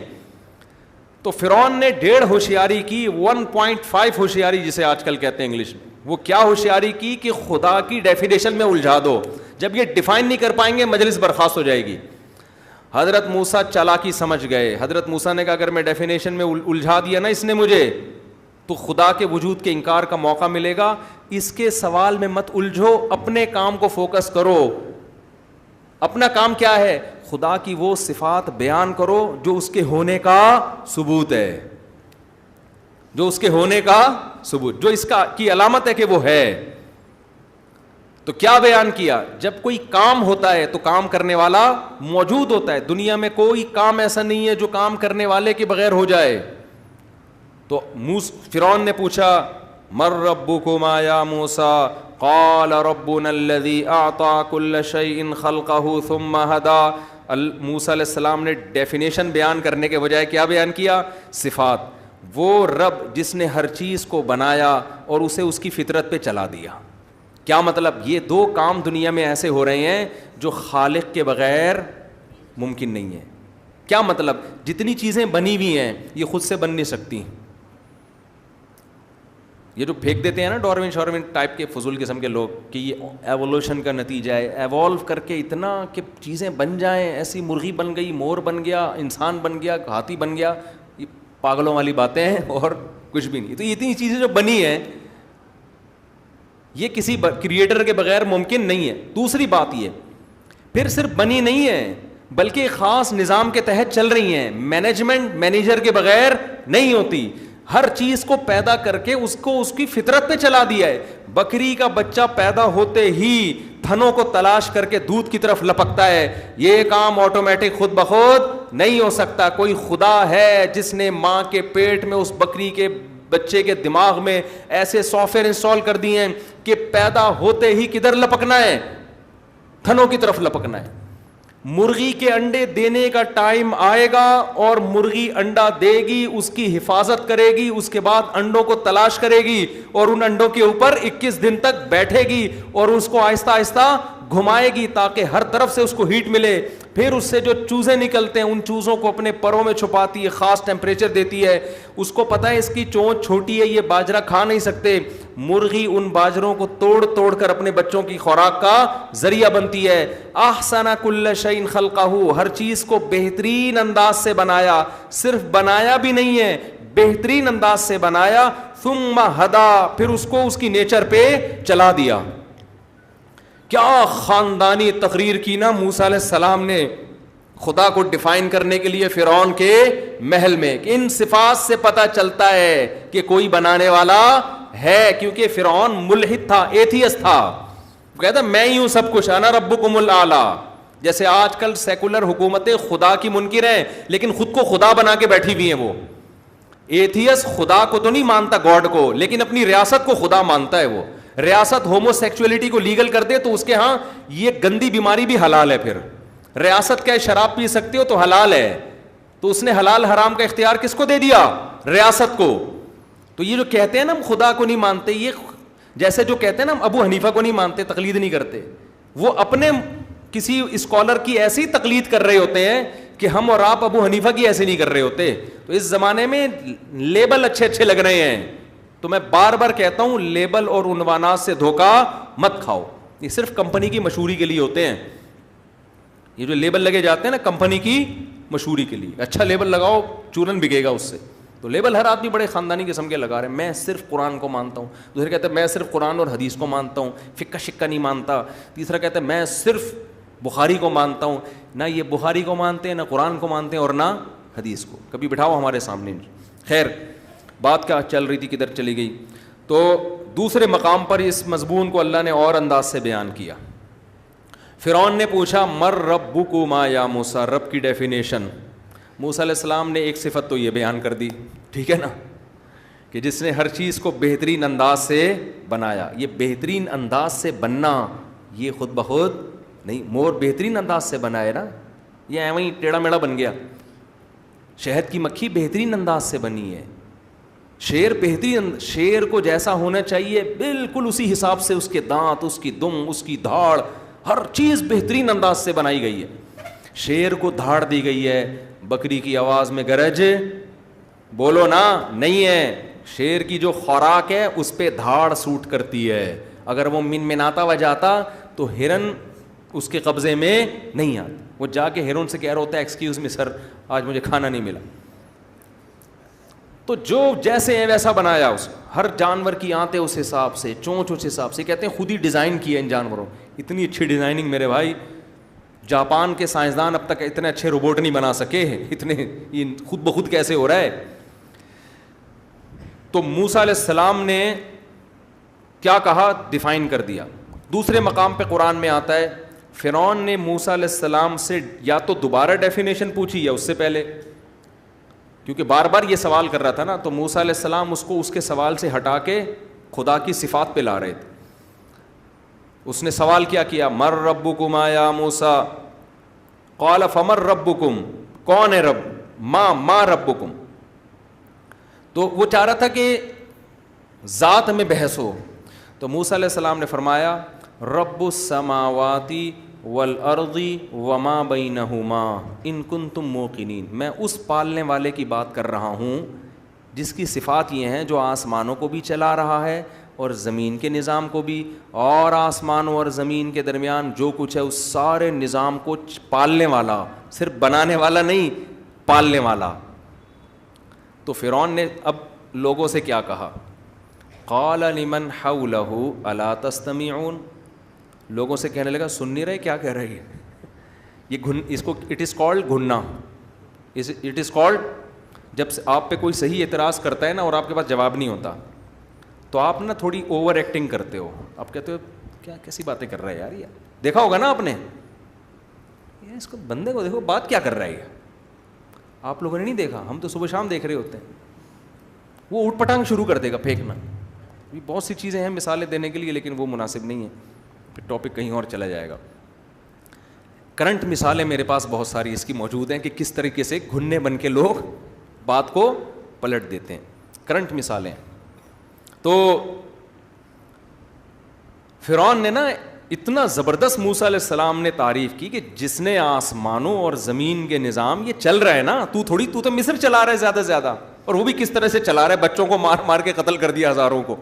تو فرعون نے 1.5 ہوشیاری کی, 1.5 ہوشیاری جسے آج کل کہتے ہیں انگلش میں. وہ کیا ہوشیاری کی کہ خدا کی ڈیفینیشن میں الجھا دو. جب یہ ڈیفائن نہیں کر پائیں گے مجلس برخاست ہو جائے گی. حضرت موسیٰ چالاکی سمجھ گئے. حضرت موسیٰ نے کہا اگر میں ڈیفینیشن میں الجھا دیا نا اس نے مجھے, تو خدا کے وجود کے انکار کا موقع ملے گا. اس کے سوال میں مت الجھو, اپنے کام کو فوکس کرو. اپنا کام کیا ہے؟ خدا کی وہ صفات بیان کرو جو اس کے ہونے کا ثبوت ہے, جو اس کے ہونے کا ثبوت, جو اس کا کی علامت ہے کہ وہ ہے. تو کیا بیان کیا؟ جب کوئی کام ہوتا ہے تو کام کرنے والا موجود ہوتا ہے. دنیا میں کوئی کام ایسا نہیں ہے جو کام کرنے والے کے بغیر ہو جائے. تو فرعون نے پوچھا مر ربکما یا موسیٰ, قال ربنا الذی اعطى كل شیء خلقه ثم هدى. موسیٰ علیہ السلام نے ڈیفینیشن بیان کرنے کے بجائے کیا بیان کیا؟ صفات. وہ رب جس نے ہر چیز کو بنایا اور اسے اس کی فطرت پہ چلا دیا. کیا مطلب؟ یہ 2 کام دنیا میں ایسے ہو رہے ہیں جو خالق کے بغیر ممکن نہیں ہے. کیا مطلب؟ جتنی چیزیں بنی ہوئی ہیں یہ خود سے بن نہیں سکتی. یہ جو پھینک دیتے ہیں نا ڈاروین ٹائپ کے فضول قسم کے لوگ کہ یہ ایوولوشن کا نتیجہ ہے, ایوالو کر کے اتنا کہ چیزیں بن جائیں, ایسی مرغی بن گئی, مور بن گیا, انسان بن گیا, ہاتھی بن گیا, یہ پاگلوں والی باتیں ہیں اور کچھ بھی نہیں. تو اتنی چیزیں جو بنی ہیں یہ کسی کریٹر کے بغیر ممکن نہیں ہے. دوسری بات یہ پھر صرف بنی نہیں ہے بلکہ خاص نظام کے تحت چل رہی ہیں. مینجمنٹ مینیجر کے بغیر نہیں ہوتی. ہر چیز کو پیدا کر کے اس کو اس کی فطرت پہ چلا دیا ہے. بکری کا بچہ پیدا ہوتے ہی تھنوں کو تلاش کر کے دودھ کی طرف لپکتا ہے. یہ کام آٹومیٹک خود بخود نہیں ہو سکتا. کوئی خدا ہے جس نے ماں کے پیٹ میں اس بکری کے بچے کے دماغ میں ایسے سافٹ ویئر انسٹال کر دیے ہیں کہ پیدا ہوتے ہی کدھر لپکنا ہے؟ تھنوں کی طرف لپکنا ہے. مرغی کے انڈے دینے کا ٹائم آئے گا اور مرغی انڈا دے گی, اس کی حفاظت کرے گی, اس کے بعد انڈوں کو تلاش کرے گی اور ان انڈوں کے اوپر 21 دن تک بیٹھے گی اور اس کو آہستہ آہستہ گھمائے گی تاکہ ہر طرف سے اس کو ہیٹ ملے. پھر اس سے جو چوزیں نکلتے ہیں ان چوزوں کو اپنے پروں میں چھپاتی ہے, خاص ٹیمپریچر دیتی ہے. اس کو پتہ ہے اس کی چونچ چھوٹی ہے, یہ باجرہ کھا نہیں سکتے. مرغی ان باجروں کو توڑ توڑ کر اپنے بچوں کی خوراک کا ذریعہ بنتی ہے. احسن کل شیء خلقہ, ہر چیز کو بہترین انداز سے بنایا. صرف بنایا بھی نہیں ہے, بہترین انداز سے بنایا. ثم ہدا, پھر اس کو اس کی نیچر پہ چلا دیا. کیا خاندانی تقریر کی نا موسیٰ علیہ السلام نے خدا کو ڈیفائن کرنے کے لیے فرعون کے محل میں. ان صفات سے پتہ چلتا ہے کہ کوئی بنانے والا ہے, کیونکہ فرعون ملحد تھا, ایتھیسٹ تھا. کہتا میں ہی ہوں سب کچھ, انا ربکم الاعلی. جیسے آج کل سیکولر حکومتیں خدا کی منکر ہیں لیکن خود کو خدا بنا کے بیٹھی ہوئی ہیں. وہ ایتھیسٹ خدا کو تو نہیں مانتا, گاڈ کو, لیکن اپنی ریاست کو خدا مانتا ہے. وہ ریاست ہومو سیکچولیٹی کو لیگل کر دے تو اس کے ہاں یہ گندی بیماری بھی حلال ہے. پھر ریاست کیا شراب پی سکتے ہو تو حلال ہے, تو اس نے حلال حرام کا اختیار کس کو دے دیا؟ ریاست کو. تو یہ جو کہتے ہیں نا ہم خدا کو نہیں مانتے, یہ جیسے جو کہتے ہیں نا ہم ابو حنیفہ کو نہیں مانتے, تقلید نہیں کرتے, وہ اپنے کسی اسکالر کی ایسی تقلید کر رہے ہوتے ہیں کہ ہم اور آپ ابو حنیفہ کی ایسے نہیں کر رہے ہوتے. تو اس زمانے میں لیبل اچھے اچھے لگ رہے ہیں, تو میں بار بار کہتا ہوں لیبل اور عنوانات سے دھوکہ مت کھاؤ. یہ صرف کمپنی کی مشہوری کے لیے ہوتے ہیں. یہ جو لیبل لگے جاتے ہیں نا کمپنی کی مشہوری کے لیے, اچھا لیبل لگاؤ چورن بکے گا اس سے. تو لیبل ہر آدمی بڑے خاندانی قسم کے لگا رہے ہیں. میں صرف قرآن کو مانتا ہوں, دوسرے کہتے ہیں میں صرف قرآن اور حدیث کو مانتا ہوں, فقہ شکہ نہیں مانتا. تیسرا کہتا ہے میں صرف بخاری کو مانتا ہوں. نہ یہ بخاری کو مانتے ہیں, نہ قرآن کو مانتے ہیں, اور نہ حدیث کو. کبھی بٹھاؤ ہمارے سامنے. خیر, بات کیا چل رہی تھی, کدھر چلی گئی. تو دوسرے مقام پر اس مضمون کو اللہ نے اور انداز سے بیان کیا. فرعون نے پوچھا مر ربکما یا موسیٰ, رب کی ڈیفینیشن. موسیٰ علیہ السلام نے ایک صفت تو یہ بیان کر دی, ٹھیک ہے نا, کہ جس نے ہر چیز کو بہترین انداز سے بنایا. یہ بہترین انداز سے بننا یہ خود بخود نہیں, مور بہترین انداز سے بنا ہے نا, یہ ایویں ٹیڑھا میڑا بن گیا. شہد کی مکھی بہترین انداز سے بنی ہے. شیر بہترین, شیر کو جیسا ہونا چاہیے بالکل اسی حساب سے اس کے دانت, اس کی دم, اس کی دھاڑ, ہر چیز بہترین انداز سے بنائی گئی ہے. شیر کو دھاڑ دی گئی ہے, بکری کی آواز میں گرج بولو نا نہیں ہے. شیر کی جو خوراک ہے اس پہ دھاڑ سوٹ کرتی ہے. اگر وہ منمناتا ہوا جاتا تو ہرن اس کے قبضے میں نہیں آتا. وہ جا کے ہرن سے کہہ رہا ہوتا ہے ایکسکیوز می سر, آج مجھے کھانا نہیں ملا. تو جو جیسے ہیں ویسا بنایا اس, ہر جانور کی آنتیں اس حساب سے, چونچ اس حساب سے. کہتے ہیں خود ہی ڈیزائن کیا ان جانوروں. اتنی اچھی ڈیزائننگ میرے بھائی, جاپان کے سائنسدان اب تک اتنے اچھے روبوٹ نہیں بنا سکے. اتنے یہ خود بخود کیسے ہو رہا ہے. تو موسیٰ علیہ السلام نے کیا کہا, ڈیفائن کر دیا. دوسرے مقام پہ قرآن میں آتا ہے فرعون نے موسیٰ علیہ السلام سے یا تو دوبارہ ڈیفینیشن پوچھی یا اس سے پہلے, کیونکہ بار بار یہ سوال کر رہا تھا نا. تو موسیٰ علیہ السلام اس کو اس کے سوال سے ہٹا کے خدا کی صفات پہ لا رہے تھے. اس نے سوال کیا مر ربکما یا موسیٰ, قال فمر ربکم, کون ہے رب, ما ربکم. تو وہ چاہ رہا تھا کہ ذات میں بحث ہو. تو موسیٰ علیہ السلام نے فرمایا رب السماوات والارض وما بینہما ان کنتم موقنین. میں اس پالنے والے کی بات کر رہا ہوں جس کی صفات یہ ہیں جو آسمانوں کو بھی چلا رہا ہے اور زمین کے نظام کو بھی, اور آسمانوں اور زمین کے درمیان جو کچھ ہے اس سارے نظام کو پالنے والا, صرف بنانے والا نہیں, پالنے والا. تو فرعون نے اب لوگوں سے کیا کہا, قال لمن حولہ الا تستمعون. لوگوں سے کہنے لگا سن نہیں رہے کیا کہہ رہے ہیں. یہ اس کو اٹ از کالڈ گھننا. اٹ از کالڈ جب آپ پہ کوئی صحیح اعتراض کرتا ہے نا اور آپ کے پاس جواب نہیں ہوتا تو آپ نا تھوڑی اوور ایکٹنگ کرتے ہو. آپ کہتے ہو کیا کیسی باتیں کر رہا ہے یار, یہ دیکھا ہوگا نا آپ نے, اس کو بندے کو دیکھو بات کیا کر رہا ہے. آپ لوگوں نے نہیں دیکھا, ہم تو صبح شام دیکھ رہے ہوتے ہیں. وہ اٹھ پٹانگ شروع کر دے گا پھینکنا. بہت سی چیزیں ہیں مثالیں دینے کے لیے لیکن وہ مناسب نہیں ہے, پھر ٹاپک کہیں اور چلا جائے گا. کرنٹ مثالیں میرے پاس بہت ساری اس کی موجود ہیں کہ کس طریقے سے گھننے بن کے لوگ بات کو پلٹ دیتے ہیں. کرنٹ مثالیں. تو فرعون نے نا اتنا زبردست موسیٰ علیہ السلام نے تعریف کی کہ جس نے آسمانوں اور زمین کے نظام یہ چل رہا ہے نا, تو تو مصر چلا رہا ہے زیادہ سے زیادہ, اور وہ بھی کس طرح سے چلا رہا ہے, بچوں کو مار مار کے قتل کر دیا ہزاروں کو.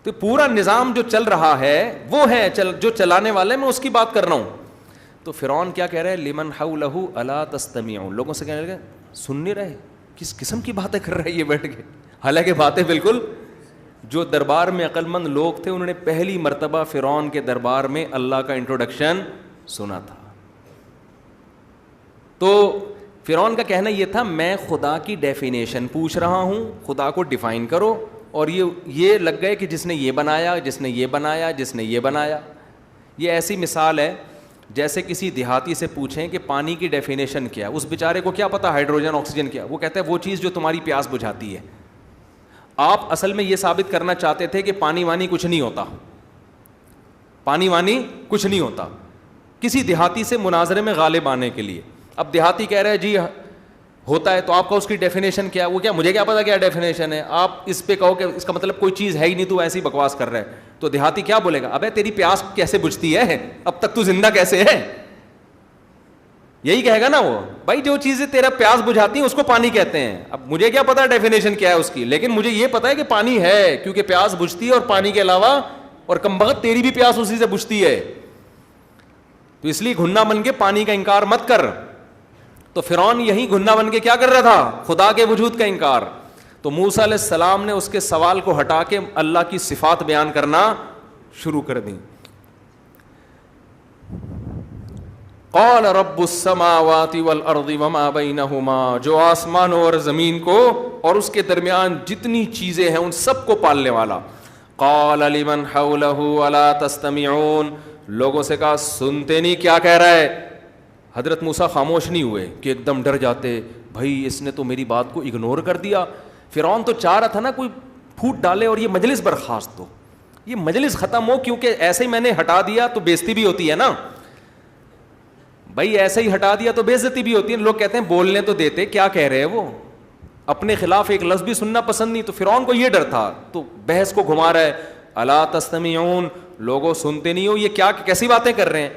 تو پورا نظام جو چل رہا ہے وہ ہے جو چلانے والے, میں اس کی بات کر رہا ہوں. تو فرعون کیا کہہ رہا ہے, لمن حولہ الا تستمعون, لوگوں سے کہنے لگے سن نہیں رہے, کس قسم کی باتیں کر رہے یہ بیٹھ کے. حالانکہ باتیں بالکل, جو دربار میں عقل مند لوگ تھے انہوں نے پہلی مرتبہ فرعون کے دربار میں اللہ کا انٹروڈکشن سنا تھا. تو فرعون کا کہنا یہ تھا, میں خدا کی ڈیفینیشن پوچھ رہا ہوں, خدا کو ڈیفائن کرو. اور یہ لگ گئے کہ جس نے یہ بنایا, جس نے یہ بنایا, جس نے یہ بنایا. یہ ایسی مثال ہے جیسے کسی دیہاتی سے پوچھیں کہ پانی کی ڈیفینیشن کیا ہے, اس بیچارے کو کیا پتا ہائیڈروجن آکسیجن کیا, وہ کہتا ہے وہ چیز جو تمہاری پیاس بجھاتی ہے. آپ اصل میں یہ ثابت کرنا چاہتے تھے کہ پانی وانی کچھ نہیں ہوتا, پانی وانی کچھ نہیں ہوتا, کسی دیہاتی سے مناظرے میں غالب آنے کے لیے. اب دیہاتی کہہ رہے ہیں جی ہوتا ہے, تو آپ کا اس کی ڈیفینیشن کیا, وہ کیا مجھے کیا پتا کیا ڈیفینیشن ہے, آپ اس پہ کہو کہ اس کا مطلب کوئی چیز ہے ہی نہیں, تو ایسی بکواس کر رہا ہے. تو دیہاتی کیا بولے گا, ابے تیری پیاس کیسے بجھتی ہے, اب تک تو زندہ کیسے ہے, یہی کہے گا نا وہ. بھائی جو چیزیں تیرا پیاس بجھاتی ہیں اس کو پانی کہتے ہیں. اب مجھے کیا پتا ڈیفینیشن کیا ہے اس کی, لیکن مجھے یہ پتا ہے کہ پانی ہے, کیونکہ پیاس بجھتی ہے, اور پانی کے علاوہ اور کمبخت تیری بھی پیاس اسی سے بجھتی ہے. تو اس لیے گھنا بن کے پانی کا انکار مت کر. تو فرعون یہی گھنا بن کے کیا کر رہا تھا, خدا کے وجود کا انکار. تو موسیٰ علیہ السلام نے اس کے سوال کو ہٹا کے اللہ کی صفات بیان کرنا شروع کر دی. قال رب السماوات والارض وما بینہما, جو آسمان اور زمین کو اور اس کے درمیان جتنی چیزیں ہیں ان سب کو پالنے والا. قال لمن حولہ الا تستمعون, لوگوں سے کہا سنتے نہیں کیا کہہ رہا ہے. حضرت موسیٰ خاموش نہیں ہوئے کہ ایک دم ڈر جاتے, بھائی اس نے تو میری بات کو اگنور کر دیا. فرعون تو چاہ رہا تھا نا کوئی پھوٹ ڈالے اور یہ مجلس برخاست ہو, یہ مجلس ختم ہو, کیونکہ ایسے ہی میں نے ہٹا دیا تو بےزتی بھی ہوتی ہے نا بھائی, ایسے ہی ہٹا دیا تو بے عزتی بھی ہوتی ہے. لوگ کہتے ہیں بولنے تو دیتے, کیا کہہ رہے ہیں وہ, اپنے خلاف ایک لفظ بھی سننا پسند نہیں. تو فرعون کو یہ ڈر تھا, تو بحث کو گھما رہا ہے, الا تستمعون, لوگوں سنتے نہیں ہو, یہ کیا کیسی باتیں کر رہے ہیں.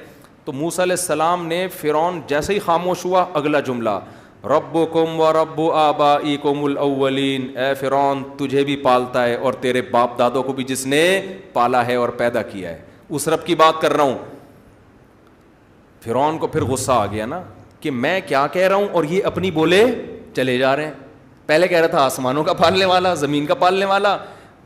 تو موسیٰ علیہ السلام نے, فرعون جیسے ہی خاموش ہوا, اگلا جملہ, ربکم و رب آبائکم الاولین, اے فرعون تجھے بھی پالتا ہے اور تیرے باپ دادوں کو بھی جس نے پالا ہے اور پیدا کیا ہے, اس رب کی بات کر رہا ہوں. فرعون کو پھر غصہ آ گیا نا کہ میں کیا کہہ رہا ہوں اور یہ اپنی بولے چلے جا رہے ہیں. پہلے کہہ رہا تھا آسمانوں کا پالنے والا, زمین کا پالنے والا,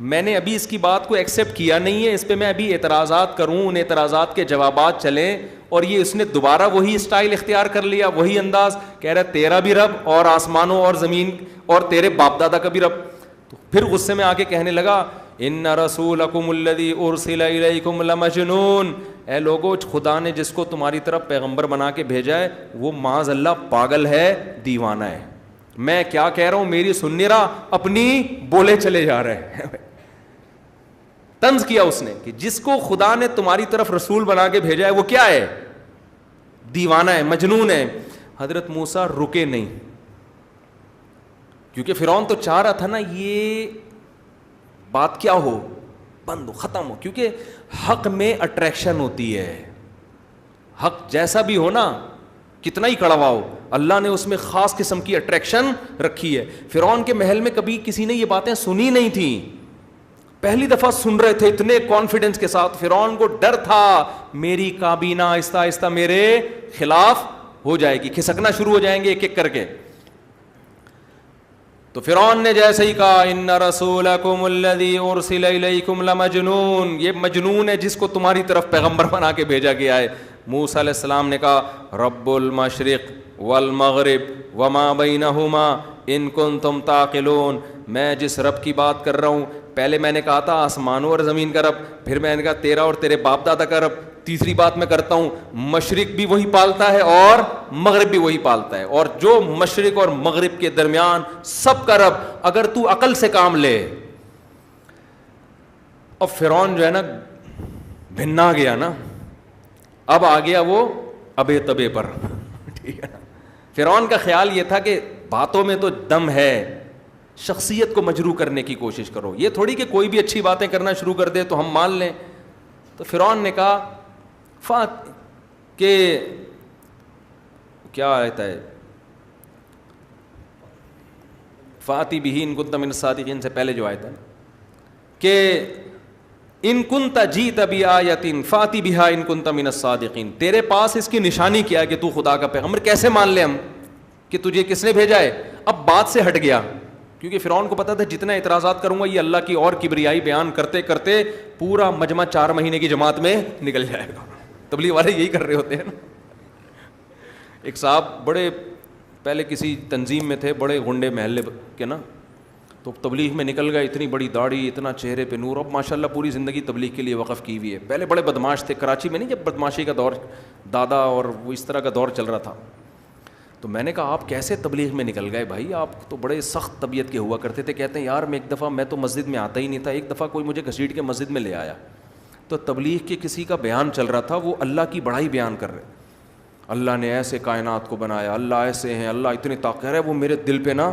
میں نے ابھی اس کی بات کو ایکسیپٹ کیا نہیں ہے, اس پہ میں ابھی اعتراضات کروں, ان اعتراضات کے جوابات چلیں, اور یہ اس نے دوبارہ وہی اسٹائل اختیار کر لیا, وہی انداز, کہہ رہا تیرا بھی رب اور آسمانوں اور زمین اور تیرے باپ دادا کا بھی رب. تو پھر غصے میں آ کے کہنے لگا, ان رسولکم الذی ارسل الیکم لمجنون, اے لوگو خدا نے جس کو تمہاری طرف پیغمبر بنا کے بھیجا ہے وہ معاذ اللہ پاگل ہے, دیوانہ ہے. میں کیا کہہ رہا ہوں میری سن نہیں رہا, اپنی بولے چلے جا رہے ہیں. طنز کیا اس نے کہ جس کو خدا نے تمہاری طرف رسول بنا کے بھیجا ہے وہ کیا ہے, دیوانہ ہے, مجنون ہے. حضرت موسیٰ رکے نہیں, کیونکہ فرعون تو چاہ رہا تھا نا یہ بات کیا ہو, بند ہو, ختم ہو, کیونکہ حق میں اٹریکشن ہوتی ہے. حق جیسا بھی ہو نا, کتنا ہی کڑوا ہو, اللہ نے اس میں خاص قسم کی اٹریکشن رکھی ہے. فرعون کے محل میں کبھی کسی نے یہ باتیں سنی نہیں تھیں, پہلی دفعہ سن رہے تھے اتنے کانفیڈنس کے ساتھ. فرعون کو ڈر تھا میری کابینہ آہستہ آہستہ میرے خلاف ہو جائے گی, کھسکنا شروع ہو جائیں گے ایک ایک کر کے. تو فرعون نے جیسے ہی کہا, ان رسولکم الذی ارسل الیکم لمجنون, یہ مجنون ہے جس کو تمہاری طرف پیغمبر بنا کے بھیجا گیا ہے. موسیٰ علیہ السلام نے کہا, رب المشرق والمغرب وما بینہما ان کنتم تعقلون, میں جس رب کی بات کر رہا ہوں, پہلے میں نے کہا تھا آسمانوں اور زمین کا رب, پھر میں نے کہا تیرا اور تیرے باپ دادا کا رب, تیسری بات میں کرتا ہوں مشرق بھی وہی پالتا ہے اور مغرب بھی وہی پالتا ہے, اور جو مشرق اور مغرب کے درمیان سب کا رب, اگر تو عقل سے کام لے. اب فرعون جو ہے نا بھنا گیا نا, اب آ گیا وہ ابے تبے پر, ٹھیک ہے نا. فرعون کا خیال یہ تھا کہ باتوں میں تو دم ہے, شخصیت کو مجروح کرنے کی کوشش کرو, یہ تھوڑی کہ کوئی بھی اچھی باتیں کرنا شروع کر دے تو ہم مان لیں. تو فرعون نے کہا کہ کیا آیت ہے، فاتی بہ ان کنت من الصادقین سے پہلے جو آیت ہے کہ ان کنت جیت بآیۃ فاتی بہا ان کنت من الصادقین، تیرے پاس اس کی نشانی کیا ہے کہ تو خدا کا پیغمبر، کیسے مان لیں ہم کہ تجھے کس نے بھیجا ہے. اب بات سے ہٹ گیا، کیونکہ فرعون کو پتا تھا جتنا اعتراضات کروں گا یہ اللہ کی اور کبریائی بیان کرتے کرتے پورا مجمع 4 مہینے کی جماعت میں نکل جائے گا. تبلیغ والے یہی کر رہے ہوتے ہیں نا. ایک صاحب بڑے پہلے کسی تنظیم میں تھے، بڑے غنڈے محلے کے نا، تو تبلیغ میں نکل گئے، اتنی بڑی داڑھی، اتنا چہرے پہ نور، اب ماشاءاللہ پوری زندگی تبلیغ کے لیے وقف کی ہوئی ہے. پہلے بڑے بدماش تھے، کراچی میں نہیں جب بدماشی کا دور دادا اور وہ اس طرح کا دور چل رہا تھا، تو میں نے کہا آپ کیسے تبلیغ میں نکل گئے بھائی، آپ تو بڑے سخت طبیعت کے ہوا کرتے تھے. کہتے ہیں یار میں ایک دفعہ، میں تو مسجد میں آتا ہی نہیں تھا، ایک دفعہ کوئی مجھے گھسیٹ کے مسجد میں لے آیا، تو تبلیغ کے کسی کا بیان چل رہا تھا، وہ اللہ کی بڑائی بیان کر رہے، اللہ نے ایسے کائنات کو بنایا، اللہ ایسے ہیں، اللہ اتنی طاقت ہے. وہ میرے دل پہ نا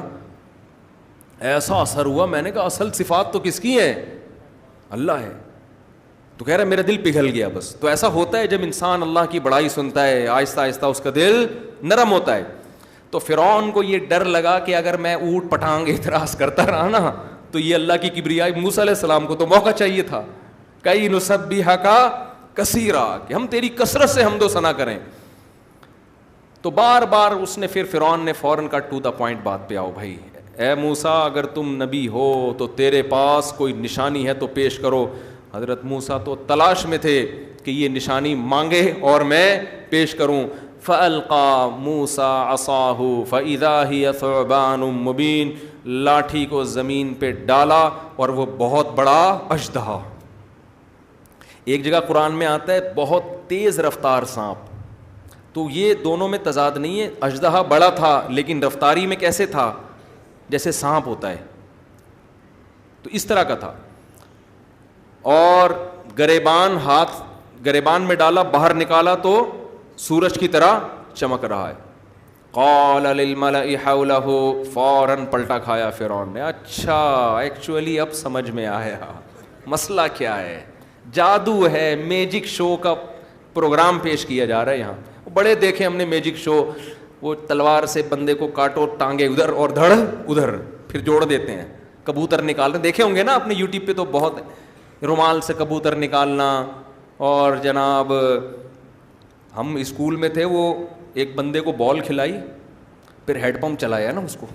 ایسا اثر ہوا، میں نے کہا اصل صفات تو کس کی ہیں؟ اللہ ہے. تو کہہ رہا میرا دل پگھل گیا بس. تو ایسا ہوتا ہے جب انسان اللہ کی بڑائی سنتا ہے، آہستہ آہستہ اس کا دل نرم ہوتا ہے. تو فرعون کو یہ ڈر لگا کہ اگر میں اونٹ پٹانگ اعتراض کرتا رہا نا تو یہ اللہ کی کبریائی، موسیٰ علیہ السلام کو تو موقع چاہیے تھا، کئی نسبحک کثیرا، کہ ہم تیری کثرت سے حمد و ثنا کریں. تو بار بار اس نے فرعون نے فوراً کا ٹو دا پوائنٹ بات پہ آؤ بھائی، اے موسیٰ اگر تم نبی ہو تو تیرے پاس کوئی نشانی ہے تو پیش کرو. حضرت موسیٰ تو تلاش میں تھے کہ یہ نشانی مانگے اور میں پیش کروں. فَأَلْقَى مُوسَىٰ عَصَاهُ فَإِذَا هِيَ ثُعْبَانٌ مُّبِينٌ، لاٹھی کو زمین پہ ڈالا اور وہ بہت بڑا اژدہا. ایک جگہ قرآن میں آتا ہے بہت تیز رفتار سانپ، تو یہ دونوں میں تضاد نہیں ہے. اژدہا بڑا تھا لیکن رفتاری میں کیسے تھا؟ جیسے سانپ ہوتا ہے، تو اس طرح کا تھا. اور گریبان میں ڈالا، باہر نکالا تو سورج کی طرح چمک رہا ہے. قال للملأ حوله، فوراً پلٹا کھایا فرعون نے. اچھا ایکچولی اب سمجھ میں آیا مسئلہ کیا ہے، جادو ہے، میجک شو کا پروگرام پیش کیا جا رہا ہے یہاں. بڑے دیکھے ہم نے میجک شو، وہ تلوار سے بندے کو کاٹو، ٹانگے ادھر اور دھڑ ادھر، پھر جوڑ دیتے ہیں، کبوتر نکال رہے دیکھے ہوں گے نا اپنے یوٹیوب پہ، تو بہت رومال سے کبوتر نکالنا. اور جناب ہم اسکول میں تھے، وہ ایک بندے کو بال کھلائی، پھر ہیڈ پمپ چلایا نا اس کو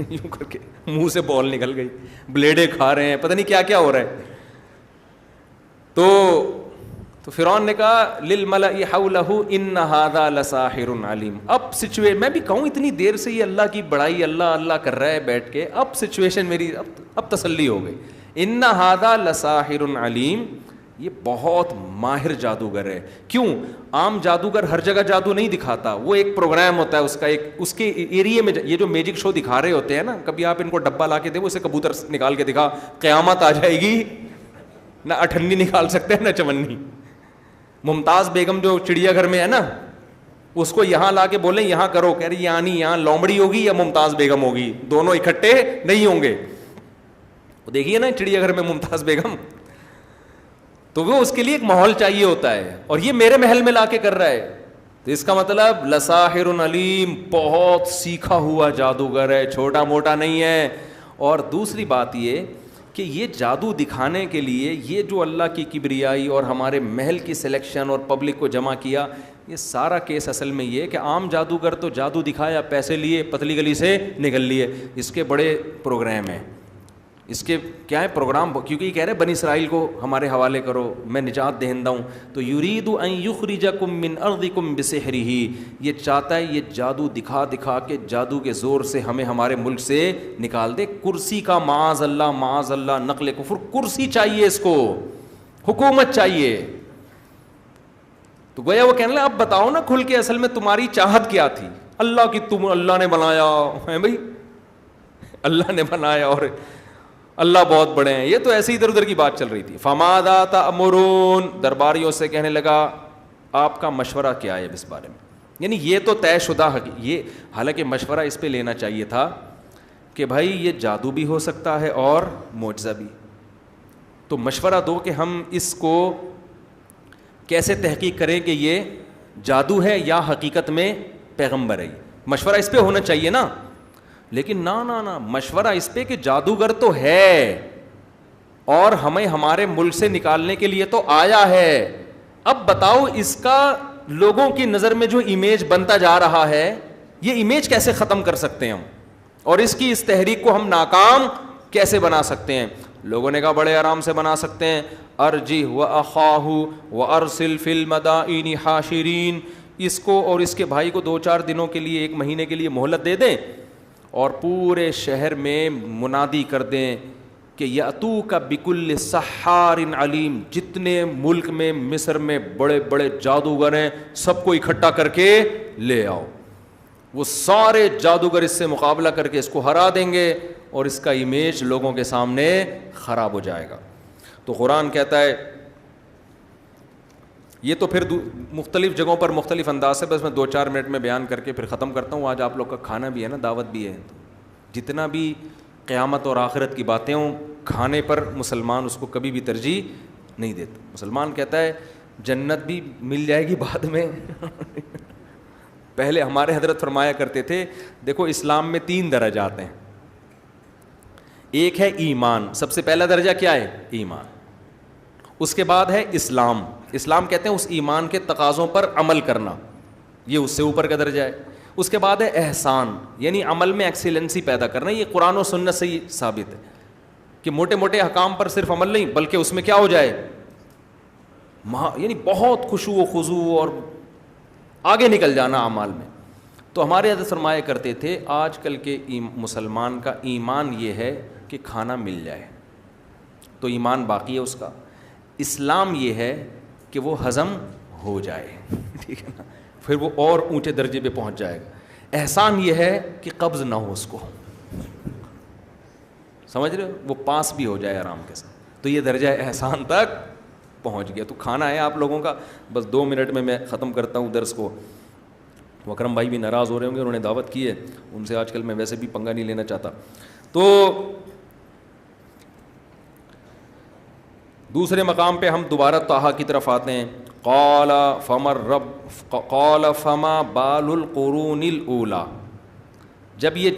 یوں کر کے منہ سے بال نکل گئی، بلیڈیں کھا رہے ہیں، پتہ نہیں کیا کیا ہو رہا ہے. تو فرعون نے کہا للملأ حولہ ان ھذا لساحر علیم. اب میں بھی کہوں اتنی دیر سے یہ اللہ کی بڑائی اللہ اللہ کر رہا ہے بیٹھ کے، اب سچویشن میری اب تسلی ہو گئی. ان ھذا لساحر علیم، یہ بہت ماہر جادوگر ہے. کیوں؟ عام جادوگر ہر جگہ جادو نہیں دکھاتا، وہ ایک پروگرام ہوتا ہے اس کا، ایک اس کے ایریے میں. یہ جو میجک شو دکھا رہے ہوتے ہیں نا، کبھی آپ ان کو ڈبہ لا کے دے، وہ اسے کبوتر نکال کے دکھا، قیامت آ جائے گی، نہ اٹھنی نکال سکتے ہیں نہ چمنی. ممتاز بیگم جو چڑیا گھر میں ہے نا، اس کو یہاں لا کے بولیں یہاں کرو، کہہ رہی یعنی یہاں لومڑی ہوگی یا ممتاز بیگم ہوگی، دونوں اکٹھے نہیں ہوں گے. دیکھیے نا چڑیا گھر میں ممتاز بیگم، تو وہ اس کے لیے ایک ماحول چاہیے ہوتا ہے، اور یہ میرے محل میں لا کے کر رہا ہے. تو اس کا مطلب لساحر علیم، بہت سیکھا ہوا جادوگر ہے، چھوٹا موٹا نہیں ہے. اور دوسری بات یہ کہ یہ جادو دکھانے کے لیے یہ جو اللہ کی کبریائی اور ہمارے محل کی سلیکشن اور پبلک کو جمع کیا، یہ سارا کیس اصل میں یہ کہ عام جادوگر تو جادو دکھایا، پیسے لیے، پتلی گلی سے نکل لیے. اس کے بڑے پروگرام ہیں، اس کے کیا ہے پروگرام، کیونکہ یہ کہہ رہے ہیں بنی اسرائیل کو ہمارے حوالے کرو، میں نجات دہندہ ہوں. تو یرید ان یخرجکم من ارضکم بسحرہ، یہ چاہتا ہے یہ جادو دکھا دکھا کے، جادو کے زور سے ہمیں ہمارے ملک سے نکال دے. کرسی کا معاذ اللہ نقل کفر، کرسی چاہیے اس کو، حکومت چاہیے. تو گویا وہ کہنے لگا اب بتاؤ نا کھل کے اصل میں تمہاری چاہت کیا تھی. اللہ کی تم، اللہ نے بنایا ہے بھائی، اللہ نے بنایا اور اللہ بہت بڑے ہیں. یہ تو ایسے ادھر ادھر کی بات چل رہی تھی. فماذا تأمرون، درباریوں سے کہنے لگا آپ کا مشورہ کیا ہے اس بارے میں. یعنی یہ تو طے شدہ ہے، یہ حالانکہ مشورہ اس پہ لینا چاہیے تھا کہ بھائی یہ جادو بھی ہو سکتا ہے اور معجزہ بھی، تو مشورہ دو کہ ہم اس کو کیسے تحقیق کریں کہ یہ جادو ہے یا حقیقت میں پیغمبر ہے. مشورہ اس پہ ہونا چاہیے نا. لیکن نہ مشورہ اس پہ کہ جادوگر تو ہے اور ہمیں ہمارے ملک سے نکالنے کے لیے تو آیا ہے. اب بتاؤ اس کا لوگوں کی نظر میں جو امیج بنتا جا رہا ہے, یہ امیج کیسے ختم کر سکتے ہیں ہم, اور اس کی اس تحریک کو ہم ناکام کیسے بنا سکتے ہیں؟ لوگوں نے کہا بڑے آرام سے بنا سکتے ہیں. ارجہ واخاہ وارسل فی المدائن حاشرین, اس کو اور اس کے بھائی کو 2-4 دنوں کے لیے, 1 مہینے کے لیے مہلت دے دیں اور پورے شہر میں منادی کر دیں کہ یاتوک بکل سحار علیم, جتنے ملک میں مصر میں بڑے بڑے جادوگر ہیں سب کو اکٹھا کر کے لے آؤ. وہ سارے جادوگر اس سے مقابلہ کر کے اس کو ہرا دیں گے اور اس کا امیج لوگوں کے سامنے خراب ہو جائے گا. تو قرآن کہتا ہے, یہ تو پھر مختلف جگہوں پر مختلف انداز سے, بس میں 2-4 منٹ میں بیان کر کے پھر ختم کرتا ہوں. آج آپ لوگ کا کھانا بھی ہے نا, دعوت بھی ہے, جتنا بھی قیامت اور آخرت کی باتیں ہوں, کھانے پر مسلمان اس کو کبھی بھی ترجیح نہیں دیتا. مسلمان کہتا ہے جنت بھی مل جائے گی بعد میں. پہلے ہمارے حضرت فرمایا کرتے تھے, دیکھو اسلام میں 3 درجات ہیں. ایک ہے ایمان, سب سے پہلا درجہ کیا ہے؟ ایمان. اس کے بعد ہے اسلام. اسلام کہتے ہیں اس ایمان کے تقاضوں پر عمل کرنا, یہ اس سے اوپر کا درجہ ہے. اس کے بعد ہے احسان, یعنی عمل میں ایکسیلنسی پیدا کرنا. یہ قرآن و سنت سے ہی ثابت ہے کہ موٹے موٹے احکام پر صرف عمل نہیں, بلکہ اس میں کیا ہو جائے, یعنی بہت خشوع و خضوع اور آگے نکل جانا اعمال میں. تو ہمارے حضرت فرمایا کرتے تھے آج کل کے مسلمان کا ایمان یہ ہے کہ کھانا مل جائے تو ایمان باقی ہے اس کا. اسلام یہ ہے کہ وہ ہضم ہو جائے, ٹھیک ہے نا, پھر وہ اور اونچے درجے پہ پہنچ جائے گا. احسان یہ ہے کہ قبض نہ ہو اس کو, سمجھ رہے ہو, وہ پاس بھی ہو جائے آرام کے ساتھ. تو یہ درجہ احسان تک پہنچ گیا. تو کھانا ہے آپ لوگوں کا, بس 2 منٹ میں ختم کرتا ہوں درس کو. اکرم بھائی بھی ناراض ہو رہے ہوں گے, انہوں نے دعوت کی ہے, ان سے آج کل میں ویسے بھی پنگا نہیں لینا چاہتا. تو دوسرے مقام پہ ہم دوبارہ طٰہٰ کی طرف آتے ہیں. قال فما بال القرون الاولی. جب یہ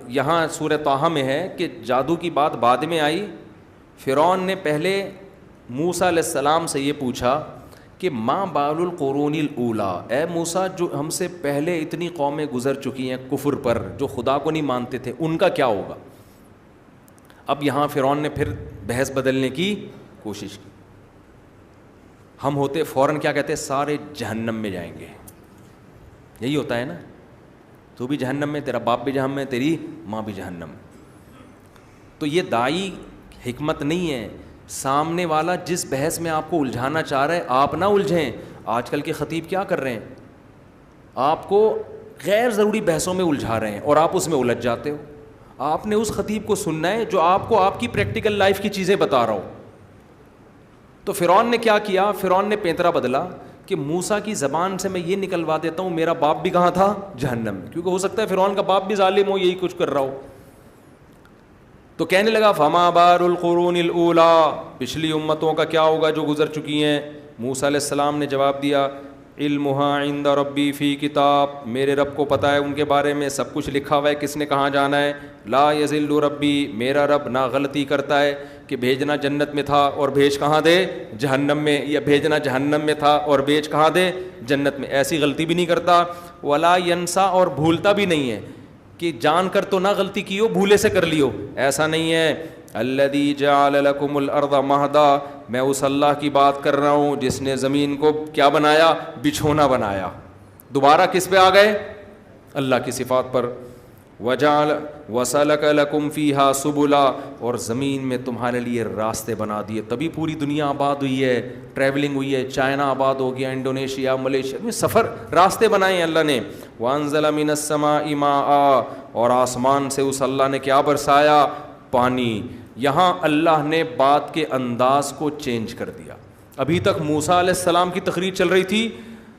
یہاں سورہ طٰہٰ میں ہے کہ جادو کی بات بعد میں آئی, فرعون نے پہلے موسیٰ علیہ السلام سے یہ پوچھا کہ ما بال القرون الاولی, اے موسیٰ جو ہم سے پہلے اتنی قومیں گزر چکی ہیں کفر پر, جو خدا کو نہیں مانتے تھے, ان کا کیا ہوگا. اب یہاں فرعون نے پھر بحث بدلنے کی کوشش کی. ہم ہوتے فوراً کیا کہتے, سارے جہنم میں جائیں گے. یہی ہوتا ہے نا, تو بھی جہنم میں, تیرا باپ بھی جہنم میں, تیری ماں بھی جہنم. تو یہ داعی حکمت نہیں ہے, سامنے والا جس بحث میں آپ کو الجھانا چاہ رہا ہے آپ نہ الجھیں. آج کل کے خطیب کیا کر رہے ہیں, آپ کو غیر ضروری بحثوں میں الجھا رہے ہیں اور آپ اس میں الجھ جاتے ہو. آپ نے اس خطیب کو سننا ہے جو آپ کو آپ کی پریکٹیکل لائف کی چیزیں بتا رہا ہو. تو فرعون نے کیا کیا, فرعون نے پینترا بدلا کہ موسیٰ کی زبان سے میں یہ نکلوا دیتا ہوں میرا باپ بھی کہاں تھا, جہنم میں, کیونکہ ہو سکتا ہے فرعون کا باپ بھی ظالم ہو, یہی کچھ کر رہا ہو. تو کہنے لگا فما بال القرون الاولی, پچھلی امتوں کا کیا ہوگا جو گزر چکی ہیں. موسیٰ علیہ السلام نے جواب دیا علمها عند ربی فی کتاب, میرے رب کو پتہ ہے ان کے بارے میں, سب کچھ لکھا ہوا ہے کس نے کہاں جانا ہے. لا یضل ربی, میرا رب نہ غلطی کرتا ہے کہ بھیجنا جنت میں تھا اور بھیج کہاں دے, جہنم میں, یا بھیجنا جہنم میں تھا اور بھیج کہاں دے, جنت میں. ایسی غلطی بھی نہیں کرتا. ولا ینسا, اور بھولتا بھی نہیں ہے کہ جان کر تو نہ غلطی کی ہو, بھولے سے کر لی ہو, ایسا نہیں ہے. الذی جعل لکم الارض مہدا, میں اس اللہ کی بات کر رہا ہوں جس نے زمین کو کیا بنایا, بچھونا بنایا. دوبارہ کس پہ آ گئے, اللہ کی صفات پر. وجعل وسلک لکم فیہا سبلا, اور زمین میں تمہارے لیے راستے بنا دیے, تبھی پوری دنیا آباد ہوئی ہے, ٹریولنگ ہوئی ہے, چائنا آباد ہو گیا, انڈونیشیا, ملیشیا میں سفر, راستے بنائے ہیں اللہ نے. وانزل من السماء ماء, اور آسمان سے اس اللہ نے کیا برسایا, پانی. یہاں اللہ نے بات کے انداز کو چینج کر دیا. ابھی تک موسیٰ علیہ السلام کی تقریر چل رہی تھی,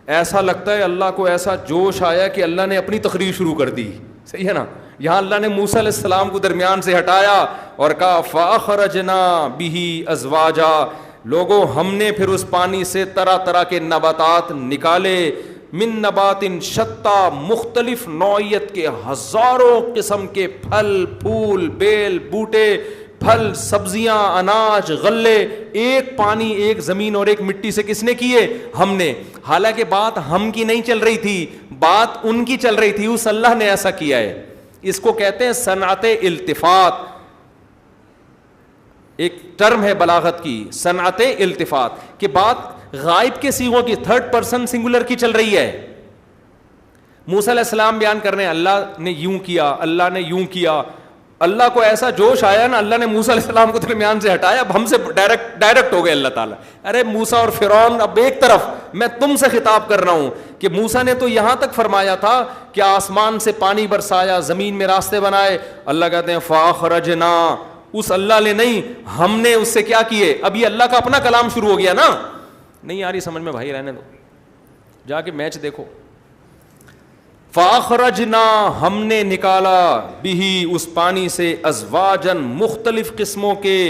ایسا لگتا ہے اللہ کو ایسا جوش آیا کہ اللہ نے اپنی تقریر شروع کر دی, صحیح ہے نا. یہاں اللہ نے موسیٰ علیہ السلام کو درمیان سے ہٹایا اور کہا فَأَخْرَجْنَا بِهِ أَزْوَاجًا, لوگوں ہم نے پھر اس پانی سے طرح طرح کے نباتات نکالے، من نبات شتا، مختلف نوعیت کے ہزاروں قسم کے پھل پھول بیل بوٹے، پھل سبزیاں اناج غلے، ایک پانی ایک زمین اور ایک مٹی سے کس نے کیے؟ ہم نے۔ حالانکہ بات ہم کی نہیں چل رہی تھی، بات ان کی چل رہی تھی، اس اللہ نے ایسا کیا ہے۔ اس کو کہتے ہیں صنعت التفات، ایک ٹرم ہے بلاغت کی، صنعت التفات، کہ بات غائب کے صیغوں کی، تھرڈ پرسن سنگولر کی چل رہی ہے۔ موسیٰ علیہ السلام بیان کر رہے ہیں اللہ نے یوں کیا، اللہ نے یوں کیا، اللہ کو ایسا جوش آیا نا، اللہ نے موسیٰ علیہ السلام کو درمیان سے ہٹایا، اب ہم سے ڈائریکٹ ہو گئے اللہ تعالیٰ۔ ارے موسیٰ اور فرعون اب ایک طرف، میں تم سے خطاب کر رہا ہوں کہ موسیٰ نے تو یہاں تک فرمایا تھا کہ آسمان سے پانی برسایا، زمین میں راستے بنائے، اللہ کہتے ہیں فاخرجنا، اس اللہ نے نہیں، ہم نے اس سے کیا کیے۔ اب یہ اللہ کا اپنا کلام شروع ہو گیا نا، نہیں آ رہی سمجھ میں بھائی، رہنے دو، جا کے میچ دیکھو۔ فاخرجنا، ہم نے نکالا، بھی اس پانی سے، ازواجن، مختلف قسموں کے،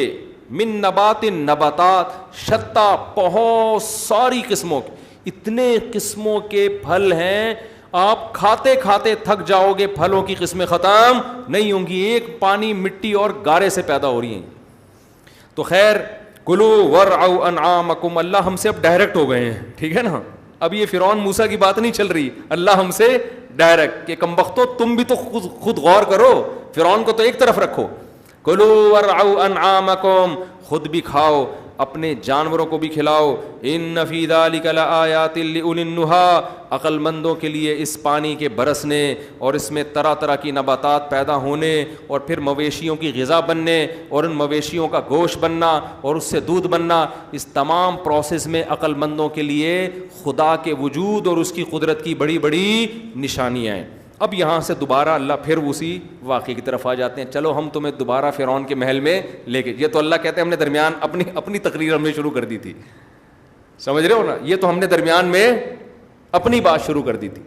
من نبات، نباتات، شتا، بہت ساری قسموں کے، اتنے قسموں کے پھل ہیں، آپ کھاتے کھاتے تھک جاؤ گے، پھلوں کی قسمیں ختم نہیں ہوں گی، ایک پانی مٹی اور گارے سے پیدا ہو رہی ہیں۔ تو خیر، کلو ورعوا انعامکم، اللہ ہم سے اب ڈائریکٹ ہو گئے ہیں، ٹھیک ہے نا، اب یہ فرعون موسیٰ کی بات نہیں چل رہی، اللہ ہم سے ڈائریکٹ، کہ کم بختو تم بھی تو خود غور کرو، فرعون کو تو ایک طرف رکھو۔ کلو ورعوا انعامکم، خود بھی کھاؤ، اپنے جانوروں کو بھی کھلاؤ، ان فی ذلک لآیات لأولی النہی، عقل مندوں کے لیے اس پانی کے برسنے اور اس میں طرح طرح کی نباتات پیدا ہونے اور پھر مویشیوں کی غذا بننے اور ان مویشیوں کا گوشت بننا اور اس سے دودھ بننا، اس تمام پروسیس میں عقل مندوں کے لیے خدا کے وجود اور اس کی قدرت کی بڑی بڑی نشانیاں ہیں۔ اب یہاں سے دوبارہ اللہ پھر اسی واقعے کی طرف آ جاتے ہیں، چلو ہم تمہیں دوبارہ فرعون کے محل میں لے کے، یہ تو اللہ کہتے ہیں ہم نے درمیان اپنی تقریر ہم نے شروع کر دی تھی، سمجھ رہے ہو نا، یہ تو ہم نے درمیان میں اپنی بات شروع کر دی تھی۔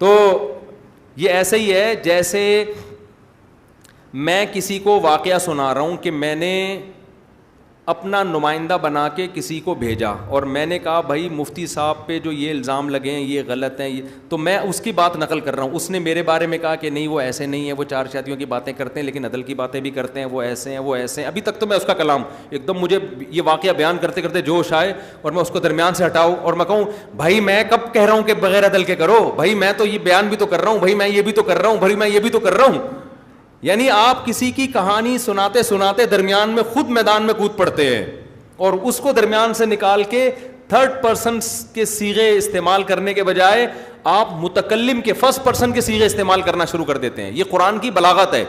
تو یہ ایسے ہی ہے جیسے میں کسی کو واقعہ سنا رہا ہوں کہ میں نے اپنا نمائندہ بنا کے کسی کو بھیجا اور میں نے کہا بھائی مفتی صاحب پہ جو یہ الزام لگے ہیں یہ غلط ہیں، تو میں اس کی بات نقل کر رہا ہوں، اس نے میرے بارے میں کہا کہ نہیں وہ ایسے نہیں ہیں، وہ چار شادیوں کی باتیں کرتے ہیں لیکن عدل کی باتیں بھی کرتے ہیں، وہ ایسے ہیں وہ ایسے ہیں۔ ابھی تک تو میں اس کا کلام ایک دم، مجھے یہ واقعہ بیان کرتے کرتے جوش آئے اور میں اس کو درمیان سے ہٹاؤں اور میں کہوں بھائی میں کب کہہ رہا ہوں کہ بغیر عدل کے کرو، بھائی میں تو یہ بیان بھی تو کر رہا ہوں، بھائی میں یہ بھی تو کر رہا ہوں، بھائی میں یہ بھی تو کر رہا ہوں۔ یعنی آپ کسی کی کہانی سناتے سناتے درمیان میں خود میدان میں کود پڑتے ہیں اور اس کو درمیان سے نکال کے تھرڈ پرسن کے صیغے استعمال کرنے کے بجائے آپ متکلم کے فرسٹ پرسن کے صیغے استعمال کرنا شروع کر دیتے ہیں۔ یہ قرآن کی بلاغت ہے،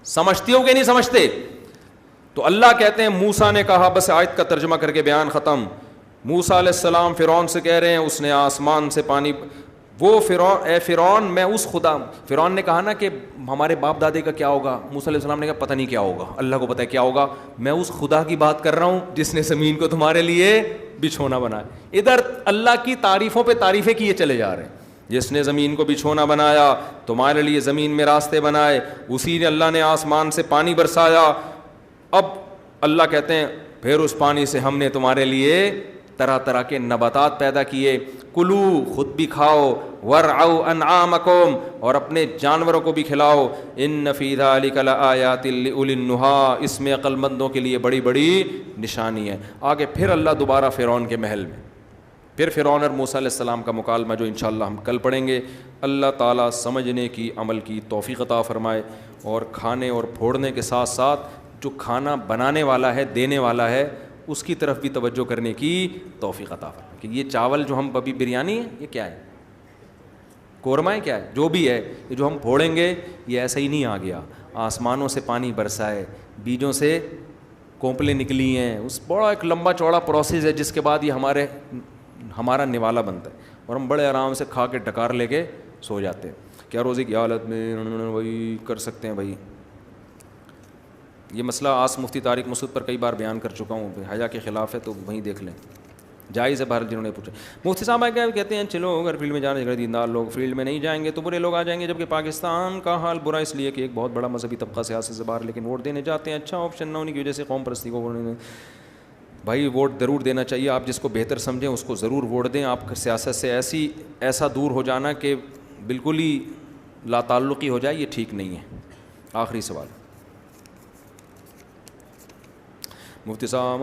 سمجھتے ہو کہ نہیں سمجھتے؟ تو اللہ کہتے ہیں موسیٰ نے کہا، بس آیت کا ترجمہ کر کے بیان ختم۔ موسیٰ علیہ السلام فرعون سے کہہ رہے ہیں اس نے آسمان سے پانی، وہ فرعون، اے فرعون میں اس خدا، فرعون نے کہا نا کہ ہمارے باپ دادے کا کیا ہوگا، موسیٰ علیہ السلام نے کہا پتہ نہیں کیا ہوگا، اللہ کو پتہ ہے کیا ہوگا، میں اس خدا کی بات کر رہا ہوں جس نے زمین کو تمہارے لیے بچھونا بنایا۔ ادھر اللہ کی تعریفوں پہ تعریفیں کیے چلے جا رہے ہیں، جس نے زمین کو بچھونا بنایا، تمہارے لیے زمین میں راستے بنائے، اسی نے اللہ نے آسمان سے پانی برسایا۔ اب اللہ کہتے ہیں پھر اس پانی سے ہم نے تمہارے لیے طرح طرح کے نباتات پیدا کیے، کلو خود بھی کھاؤ، ورعوا انعامکم اور اپنے جانوروں کو بھی کھلاؤ، ان فی ذلک لآیات لأولی النہی، اس میں عقل مندوں کے لیے بڑی بڑی نشانی ہے۔ آگے پھر اللہ دوبارہ فرعون کے محل میں، پھر فرعون اور موسیٰ علیہ السلام کا مکالمہ جو انشاءاللہ ہم کل پڑھیں گے۔ اللہ تعالیٰ سمجھنے کی، عمل کی توفیق عطا فرمائے، اور کھانے اور پھوڑنے کے ساتھ ساتھ جو کھانا بنانے والا ہے، دینے والا ہے، اس کی طرف بھی توجہ کرنے کی توفیق عطا فرمائے کہ یہ چاول جو ہم ابھی بریانی ہے یہ کیا ہے، قورمہ ہے، کیا ہے، جو بھی ہے، یہ جو ہم پھوڑیں گے یہ ایسا ہی نہیں آ گیا، آسمانوں سے پانی برسا ہے، بیجوں سے کونپلیں نکلی ہیں، اس بڑا ایک لمبا چوڑا پروسیس ہے جس کے بعد یہ ہمارا نوالا بنتا ہے اور ہم بڑے آرام سے کھا کے ڈکار لے کے سو جاتے ہیں۔ کیا روزی کی حالت میں وہی کر سکتے ہیں بھائی، یہ مسئلہ آس مفتی طارق مسعود پر کئی بار بیان کر چکا ہوں، حیا کے خلاف ہے تو وہیں دیکھ لیں۔ جائز ہے بہرحال جنہوں نے پوچھا. مفتی صاحب کیا کہتے ہیں چلو اگر فیلڈ میں جانا چاہیے دیندار لوگ فیلڈ میں نہیں جائیں گے تو برے لوگ آ جائیں گے, جبکہ پاکستان کا حال برا اس لیے کہ ایک بہت بڑا مذہبی طبقہ سیاست سے باہر لیکن ووٹ دینے جاتے ہیں. اچھا آپشن نہ ہونے کی وجہ سے قوم پرستی کو بھائی ووٹ ضرور دینا چاہیے. آپ جس کو بہتر سمجھیں اس کو ضرور ووٹ دیں. آپ سیاست سے ایسا دور ہو جانا کہ بالکل ہی لا تعلقی ہو جائے, یہ ٹھیک نہیں ہے. آخری سوال, مفتی صاحب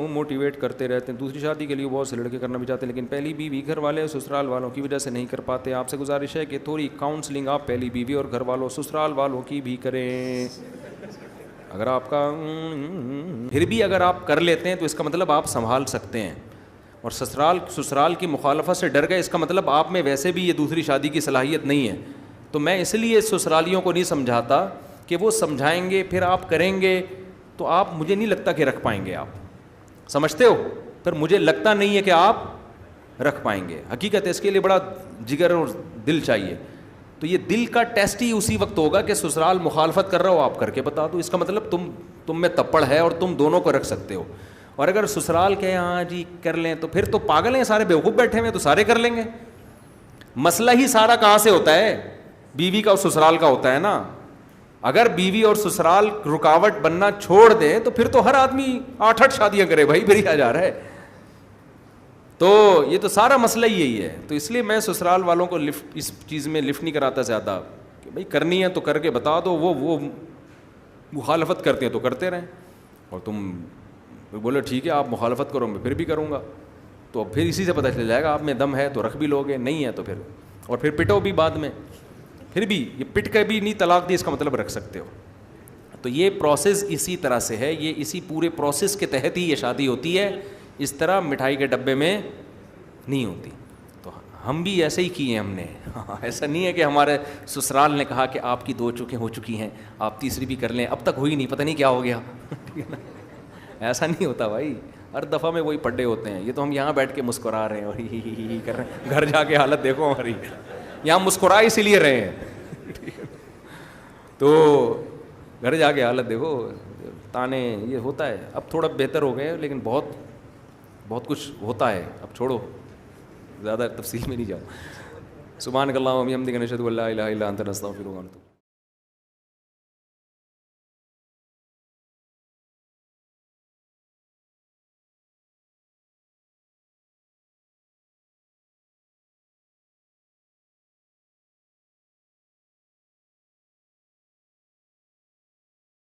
موٹیویٹ کرتے رہتے ہیں, دوسری شادی کے لیے بہت سے لڑکے کرنا بھی چاہتے ہیں لیکن پہلی بیوی گھر والے سسرال والوں کی وجہ سے نہیں کر پاتے. آپ سے گزارش ہے کہ تھوڑی کاؤنسلنگ آپ پہلی بیوی اور گھر والوں سسرال والوں کی بھی کریں. اگر آپ کا پھر بھی اگر آپ کر لیتے ہیں تو اس کا مطلب آپ سنبھال سکتے ہیں, اور سسرال کی مخالفت سے ڈر گئے اس کا مطلب آپ میں ویسے بھی یہ دوسری شادی کی صلاحیت نہیں ہے. تو میں اس لیے سسرالیوں کو نہیں سمجھاتا کہ وہ سمجھائیں گے پھر آپ کریں گے تو آپ, مجھے نہیں لگتا کہ رکھ پائیں گے. آپ سمجھتے ہو, پر مجھے لگتا نہیں ہے کہ آپ رکھ پائیں گے. حقیقت ہے اس کے لیے بڑا جگر اور دل چاہیے. تو یہ دل کا ٹیسٹ ہی اسی وقت ہوگا کہ سسرال مخالفت کر رہا ہو آپ کر کے بتا دو, اس کا مطلب تم میں تپڑ ہے اور تم دونوں کو رکھ سکتے ہو. اور اگر سسرال کہے ہاں جی کر لیں تو پھر تو پاگل ہیں سارے, بیوقوف بیٹھے ہوئے تو سارے کر لیں گے. مسئلہ ہی سارا کہاں سے ہوتا ہے, بیوی کا اور سسرال کا ہوتا ہے نا. اگر بیوی اور سسرال رکاوٹ بننا چھوڑ دیں تو پھر تو ہر آدمی 8 شادیاں کرے بھائی, پھر کیا جا رہا ہے. تو یہ تو سارا مسئلہ ہی یہی ہے. تو اس لیے میں سسرال والوں کو اس چیز میں لفٹ نہیں کراتا زیادہ کہ بھائی کرنی ہے تو کر کے بتا دو. وہ مخالفت کرتے ہیں تو کرتے رہیں, اور تم بولو ٹھیک ہے آپ مخالفت کرو میں پھر بھی کروں گا, تو پھر اسی سے پتہ چل جائے گا آپ میں دم ہے تو رکھ بھی لوگے, نہیں ہے تو پھر, اور پھر پٹو بھی بعد میں. پھر بھی یہ پٹ کے بھی نہیں طلاق دی اس کا مطلب رکھ سکتے ہو. تو یہ پروسیس اسی طرح سے ہے, یہ اسی پورے پروسیس کے تحت ہی یہ شادی ہوتی ہے. اس طرح مٹھائی کے ڈبے میں نہیں ہوتی. تو ہم بھی ایسے ہی کیے ہیں ہم نے. ایسا نہیں ہے کہ ہمارے سسرال نے کہا کہ آپ کی 2 ہو چکی ہیں آپ تیسری بھی کر لیں, اب تک ہوئی نہیں پتہ نہیں کیا ہو گیا. ایسا نہیں ہوتا بھائی, ہر دفعہ میں وہی پڈے ہوتے ہیں. یہ تو ہم یہاں بیٹھ کے مسکرا رہے ہیں اور ہی کر رہے ہیں, گھر جا کے حالت دیکھو ہماری. یہاں مسکرا اسی لیے رہے ہیں تو گھر جا کے حالت دیکھو, تانے یہ ہوتا ہے. اب تھوڑا بہتر ہو گئے لیکن بہت کچھ ہوتا ہے. اب چھوڑو زیادہ تفصیل میں نہیں جاؤ. سبحانک اللہم و بحمدک نشہد ان لا الہ الا انت نستغفرک.